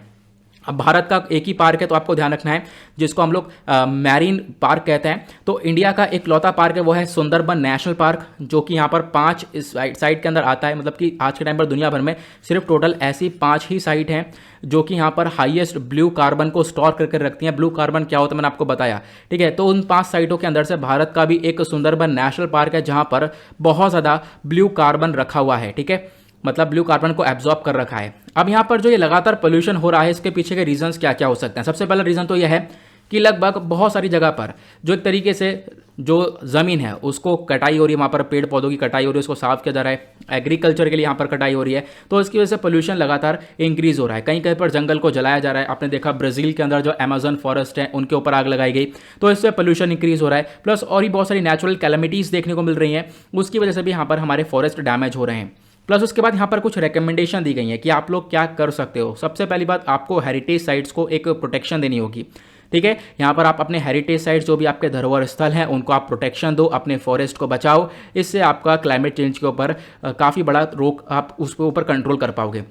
[SPEAKER 1] अब भारत का एक ही पार्क है तो आपको ध्यान रखना है, जिसको हम लोग मैरीन पार्क कहते हैं। तो इंडिया का एक लौता पार्क है वो है सुंदरबन नेशनल पार्क, जो कि यहाँ पर 5 साइट के अंदर आता है। मतलब कि आज के टाइम पर दुनिया भर में सिर्फ टोटल ऐसी 5 ही साइट हैं जो कि यहाँ पर हाईएस्ट ब्लू कार्बन को स्टोर करके रखती हैं। ब्लू कार्बन क्या होता है मैंने आपको बताया, ठीक है। तो उन 5 साइटों के अंदर से भारत का भी एक सुंदरबन नेशनल पार्क है जहाँ पर बहुत ज़्यादा ब्लू कार्बन रखा हुआ है, ठीक है, मतलब ब्लू कार्बन को एब्जॉर्ब कर रखा है। अब यहाँ पर जो ये लगातार पोल्यूशन हो रहा है, इसके पीछे के रीजंस क्या क्या हो सकते हैं। सबसे पहला रीजन तो यह है कि लगभग बहुत सारी जगह पर जो एक तरीके से जो ज़मीन है उसको कटाई हो रही है, वहाँ पर पेड़ पौधों की कटाई हो रही है, उसको साफ किया जा रहा है, एग्रीकल्चर के लिए यहाँ पर कटाई हो रही है। तो इसकी वजह से पोल्यूशन लगातार इंक्रीज हो रहा है। कहीं कहीं पर जंगल को जलाया जा रहा है। आपने देखा ब्राज़ील के अंदर जो अमेजन फॉरेस्ट है उनके ऊपर आग लगाई गई, तो इससे पोल्यूशन इंक्रीज हो रहा है। प्लस और भी बहुत सारी नेचुरल कैलेमिटीज़ देखने को मिल रही हैं, उसकी वजह से भी यहाँ पर हमारे फॉरेस्ट डैमेज हो रहे हैं। प्लस उसके बाद यहाँ पर कुछ रिकमेंडेशन दी गई हैं कि आप लोग क्या कर सकते हो। सबसे पहली बात, आपको हेरिटेज साइट्स को एक प्रोटेक्शन देनी होगी, ठीक है। यहाँ पर आप अपने हेरिटेज साइट्स जो भी आपके धरोहर स्थल हैं उनको आप प्रोटेक्शन दो, अपने फॉरेस्ट को बचाओ। इससे आपका क्लाइमेट चेंज के ऊपर काफ़ी बड़ा रोक, आप उसके ऊपर कंट्रोल कर पाओगे।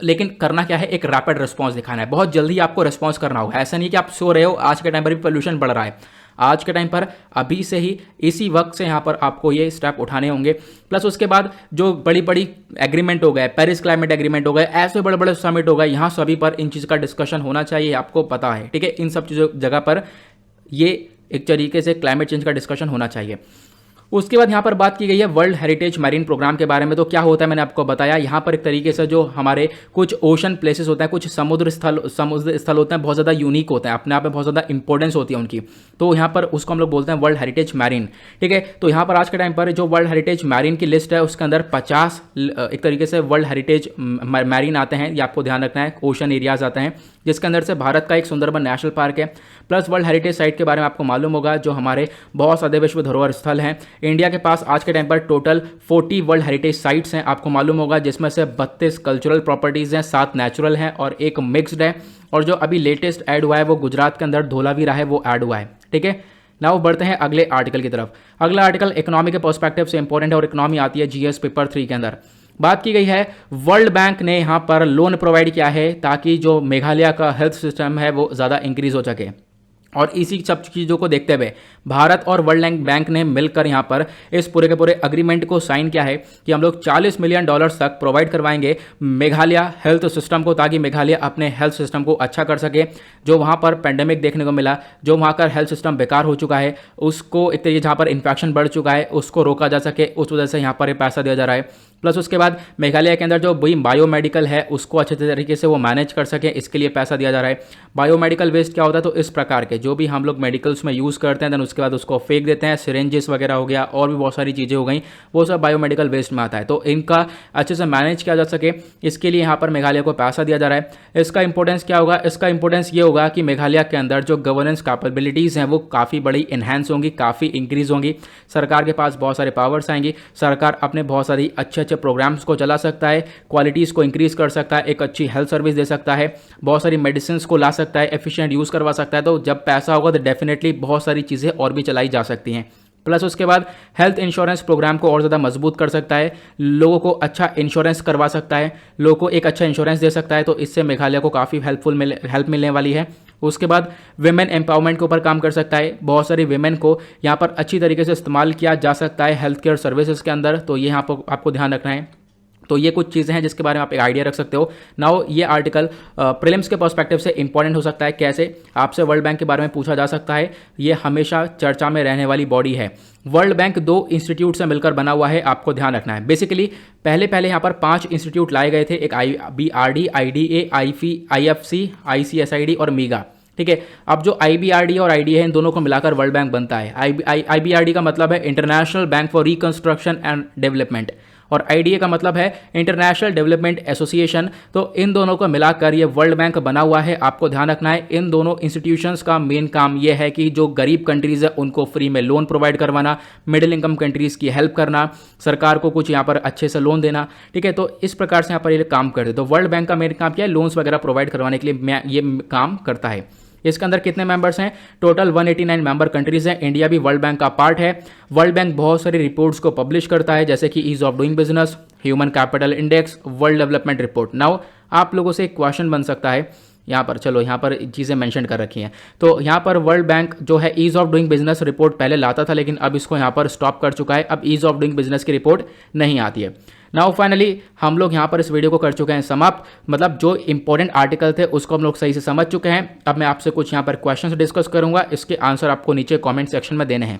[SPEAKER 1] लेकिन करना क्या है, एक रैपिड रिस्पॉन्स दिखाना है, बहुत जल्दी आपको रिस्पॉन्स करना होगा। ऐसा नहीं कि आप सो रहे हो, आज के टाइम पर भी पोल्यूशन बढ़ रहा है। आज के टाइम पर अभी से ही इसी वक्त से यहाँ पर आपको ये स्टेप उठाने होंगे। प्लस उसके बाद जो बड़ी बड़ी एग्रीमेंट हो गए, पेरिस क्लाइमेट एग्रीमेंट हो गए, ऐसे बड़े बड़े समिट हो गए, यहाँ सभी पर इन चीज़ का डिस्कशन होना चाहिए, आपको पता है, ठीक है। इन सब चीज़ों जगह पर ये एक तरीके से क्लाइमेट चेंज का डिस्कशन होना चाहिए। उसके बाद यहाँ पर बात की गई है वर्ल्ड हेरिटेज मैरीन प्रोग्राम के बारे में। तो क्या होता है मैंने आपको बताया, यहाँ पर एक तरीके से जो हमारे कुछ ओशन प्लेसेस होते हैं, कुछ समुद्र स्थल होते हैं, बहुत ज़्यादा यूनिक होते हैं, अपने आप में बहुत ज़्यादा इंपॉर्टेंस होती है उनकी। तो यहाँ पर उसको हम लोग बोलते हैं वर्ल्ड हेरिटेज मैरीन, ठीक है। तो यहाँ पर आज के टाइम पर जो वर्ल्ड हेरिटेज मैरीन की लिस्ट है उसके अंदर 50 एक तरीके से वर्ल्ड हेरिटेज मैरीन आते हैं, ये आपको ध्यान रखना है। ओशन एरियाज आते हैं जिसके अंदर से भारत का एक सुंदरबन नेशनल पार्क है। प्लस वर्ल्ड हेरिटेज साइट के बारे में आपको मालूम होगा, जो हमारे बहुत सारे विश्व धरोहर स्थल हैं। इंडिया के पास आज के टाइम पर टोटल 40 वर्ल्ड हेरिटेज साइट्स हैं, आपको मालूम होगा, जिसमें से 32 कल्चरल प्रॉपर्टीज़ हैं, 7 नेचुरल हैं और एक मिक्स्ड है। और जो अभी लेटेस्ट ऐड हुआ है वो गुजरात के अंदर धोलावीरा है, वो ऐड हुआ है, ठीक है। नाउ बढ़ते हैं अगले आर्टिकल की तरफ। अगला आर्टिकल इकोनॉमी के पर्सपेक्टिव से इंपॉर्टेंट है और इकोनॉमी आती है जीएस पेपर 3 के अंदर। बात की गई है वर्ल्ड बैंक ने यहाँ पर लोन प्रोवाइड किया है ताकि जो मेघालय का हेल्थ सिस्टम है वो ज़्यादा इंक्रीज हो सके। और इसी सब चीज़ों को देखते हुए भारत और वर्ल्ड बैंक ने मिलकर यहाँ पर इस पूरे के पूरे अग्रीमेंट को साइन किया है कि हम लोग $40 मिलियन तक प्रोवाइड करवाएंगे मेघालय हेल्थ सिस्टम को, ताकि मेघालय अपने हेल्थ सिस्टम को अच्छा कर सके। जो वहाँ पर पेंडेमिक देखने को मिला, जो वहाँ का हेल्थ सिस्टम बेकार हो चुका है, उसको एक तरीके जहाँ पर इन्फेक्शन बढ़ चुका है उसको रोका जा सके, उस वजह से यहाँ पर ये पैसा दिया जा रहा है। प्लस उसके बाद मेघालय के अंदर जो बायोमेडिकल है उसको अच्छे तरीके से वो मैनेज कर सके, इसके लिए पैसा दिया जा रहा है। बायोमेडिकल वेस्ट क्या होता है, तो इस प्रकार के जो भी हम लोग मेडिकल्स में यूज़ करते हैं देन उसके बाद उसको फेंक देते हैं, सिरेंजेस वगैरह हो गया और भी बहुत सारी चीज़ें हो गई, वो सब बायोमेडिकल वेस्ट में आता है। तो इनका अच्छे से मैनेज किया जा सके, इसके लिए यहाँ पर मेघालय को पैसा दिया जा रहा है। इसका इंपॉर्टेंस क्या होगा, इसका इंपॉर्टेंस ये होगा कि मेघालय के अंदर जो गवर्नेंस कैपेबिलिटीज़ हैं वो काफ़ी बड़ी इन्हांस होंगी, काफ़ी इंक्रीज होंगी। सरकार के पास बहुत सारे पावर्स आएंगी, सरकार अपने बहुत सारी अच्छे प्रोग्राम्स को चला सकता है, क्वालिटीज़ को इंक्रीज कर सकता है, एक अच्छी हेल्थ सर्विस दे सकता है, बहुत सारी मेडिसिन को ला सकता है, एफिशिएंट यूज़ करवा सकता है। तो जब पैसा होगा तो डेफिनेटली बहुत सारी चीज़ें और भी चलाई जा सकती हैं। प्लस उसके बाद हेल्थ इंश्योरेंस प्रोग्राम को और ज़्यादा मजबूत कर सकता है, लोगों को अच्छा इंश्योरेंस करवा सकता है, लोगों को एक अच्छा इंश्योरेंस दे सकता है। तो इससे मेघालय को काफ़ी हेल्प मिलने वाली है। उसके बाद विमेन एम्पावरमेंट के ऊपर काम कर सकता है, बहुत सारी विमेन को यहाँ पर अच्छी तरीके से इस्तेमाल किया जा सकता है हेल्थ केयर सर्विसेज के अंदर। तो ये यहाँ पर आपको ध्यान रखना है। तो ये कुछ चीज़ें हैं जिसके बारे में आप एक आइडिया रख सकते हो। नाउ ये आर्टिकल प्रीलिम्स के पर्सपेक्टिव से इंपॉर्टेंट हो सकता है। कैसे? आपसे वर्ल्ड बैंक के बारे में पूछा जा सकता है। ये हमेशा चर्चा में रहने वाली बॉडी है। वर्ल्ड बैंक 2 इंस्टीट्यूट से मिलकर बना हुआ है, आपको ध्यान रखना है। बेसिकली पहले यहाँ पर 5 इंस्टीट्यूट लाए गए थे, एक IBRD, IDA, IFC, ICSID और मीगा। ठीक है, अब जो IBRD और IDA है इन दोनों को मिलाकर वर्ल्ड बैंक बनता है। IBRD का मतलब है international bank for reconstruction and development और IDA का मतलब है इंटरनेशनल डेवलपमेंट एसोसिएशन। तो इन दोनों को मिलाकर ये वर्ल्ड बैंक बना हुआ है, आपको ध्यान रखना है। इन दोनों इंस्टीट्यूशंस का मेन काम ये है कि जो गरीब कंट्रीज़ है उनको फ्री में लोन प्रोवाइड करवाना, मिडिल इनकम कंट्रीज़ की हेल्प करना, सरकार को कुछ यहाँ पर अच्छे से लोन देना। ठीक है, तो इस प्रकार से यहाँ पर ये काम करते। तो वर्ल्ड बैंक का मेन काम क्या है? लोन्स वगैरह प्रोवाइड करवाने के लिए ये काम करता है। इसके अंदर कितने मेंबर्स हैं? टोटल 189 मेंबर कंट्रीज हैं। इंडिया भी वर्ल्ड बैंक का पार्ट है। वर्ल्ड बैंक बहुत सारी रिपोर्ट्स को पब्लिश करता है, जैसे कि ease of doing business, human capital index, world development report. Now आप लोगों से एक क्वेश्चन बन सकता है यहाँ पर, चलो यहाँ पर चीज़ें मेंशन कर रखी हैं। तो यहाँ पर वर्ल्ड बैंक जो है ease of doing business report पहले लाता था, लेकिन अब इसको यहाँ पर स्टॉप कर चुका है। अब ईज ऑफ डूइंग बिजनेस की रिपोर्ट नहीं आती है। नाउ फाइनली हम लोग यहाँ पर इस वीडियो को कर चुके हैं समाप्त। मतलब जो इंपॉर्टेंट आर्टिकल थे उसको हम लोग सही से समझ चुके हैं। अब मैं आपसे कुछ यहाँ पर क्वेश्चंस डिस्कस करूंगा, इसके आंसर आपको नीचे कमेंट सेक्शन में देने हैं।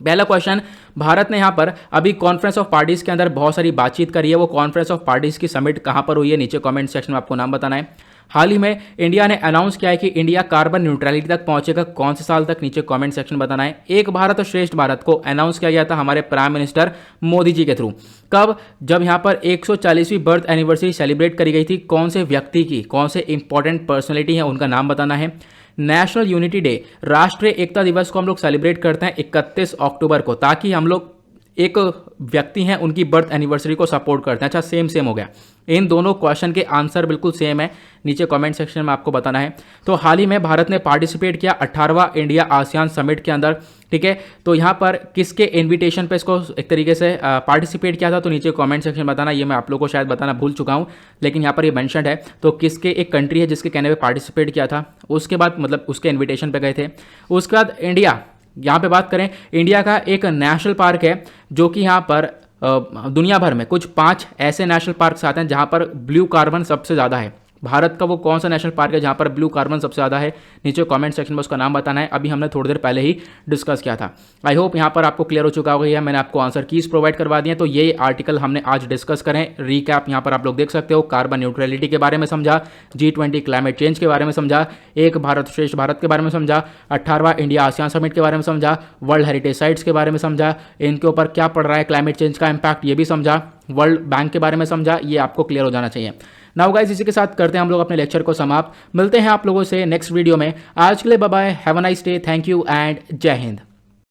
[SPEAKER 1] पहला क्वेश्चन, भारत ने यहाँ पर अभी कॉन्फ्रेंस ऑफ पार्टीज के अंदर बहुत सारी बातचीत करी है, वो कॉन्फ्रेंस ऑफ पार्टीज की समिट कहाँ पर हुई है? नीचे कमेंट सेक्शन में आपको नाम बताना है। हाल ही में इंडिया ने अनाउंस किया है कि इंडिया कार्बन न्यूट्रलिटी तक पहुंचेगा, कौन से साल तक? नीचे कमेंट सेक्शन बताना है। एक भारत श्रेष्ठ भारत को अनाउंस किया गया था हमारे प्राइम मिनिस्टर मोदी जी के थ्रू। कब? जब यहाँ पर 140वीं बर्थ एनिवर्सरी सेलिब्रेट करी गई थी। कौन से व्यक्ति की, कौन से इंपॉर्टेंट पर्सनैलिटी है उनका नाम बताना है। नेशनल यूनिटी डे, राष्ट्रीय एकता दिवस को हम लोग सेलिब्रेट करते हैं 31 अक्टूबर को, ताकि हम लोग एक व्यक्ति हैं उनकी बर्थ एनिवर्सरी को सपोर्ट करते हैं। अच्छा, सेम हो गया। इन दोनों क्वेश्चन के आंसर बिल्कुल सेम है, नीचे कमेंट सेक्शन में आपको बताना है। तो हाल ही में भारत ने पार्टिसिपेट किया 18वां इंडिया आसियान समिट के अंदर। ठीक है, तो यहाँ पर किसके इन्विटेशन पे इसको एक तरीके से पार्टिसिपेट किया था? तो नीचे कमेंट सेक्शन बताना। ये मैं आप लोगों को शायद बताना भूल चुका हूँ, लेकिन यहाँ पर ये मेंशन है। तो किसके, एक कंट्री है जिसके कहने पे पार्टिसिपेट किया था, उसके बाद मतलब उसके इन्विटेशन पे गए थे। उसके बाद इंडिया, यहाँ पे बात करें, इंडिया का एक नेशनल पार्क है जो कि यहाँ पर दुनिया भर में कुछ 5 ऐसे नेशनल पार्क आते हैं जहाँ पर ब्लू कार्बन सबसे ज़्यादा है। भारत का वो कौन सा नेशनल पार्क है जहाँ पर ब्लू कार्बन सबसे ज़्यादा है? नीचे कमेंट सेक्शन में उसका नाम बताना है। अभी हमने थोड़ी देर पहले ही डिस्कस किया था। आई होप यहाँ पर आपको क्लियर हो चुका होगा, या मैंने आपको आंसर कीज प्रोवाइड करवा दिए। तो ये आर्टिकल हमने आज डिस्कस करें, रीकैप यहाँ पर आप लोग देख सकते हो। कार्बन न्यूट्रलिटी के बारे में समझा, G20 क्लाइमेट चेंज के बारे में समझा, एक भारत श्रेष्ठ भारत के बारे में समझा, 18वां इंडिया आसियान समिट के बारे में समझा, वर्ल्ड हेरिटेज साइट्स के बारे में समझा, इनके ऊपर क्या पड़ रहा है क्लाइमेट चेंज का इम्पैक्ट ये भी समझा, वर्ल्ड बैंक के बारे में समझा। ये आपको क्लियर हो जाना चाहिए। नाउ गाइस, इसी के साथ करते हैं हम लोग अपने लेक्चर को समाप्त। मिलते हैं आप लोगों से नेक्स्ट वीडियो में। आज के लिए bye bye, have a nice day, thank you and जय हिंद।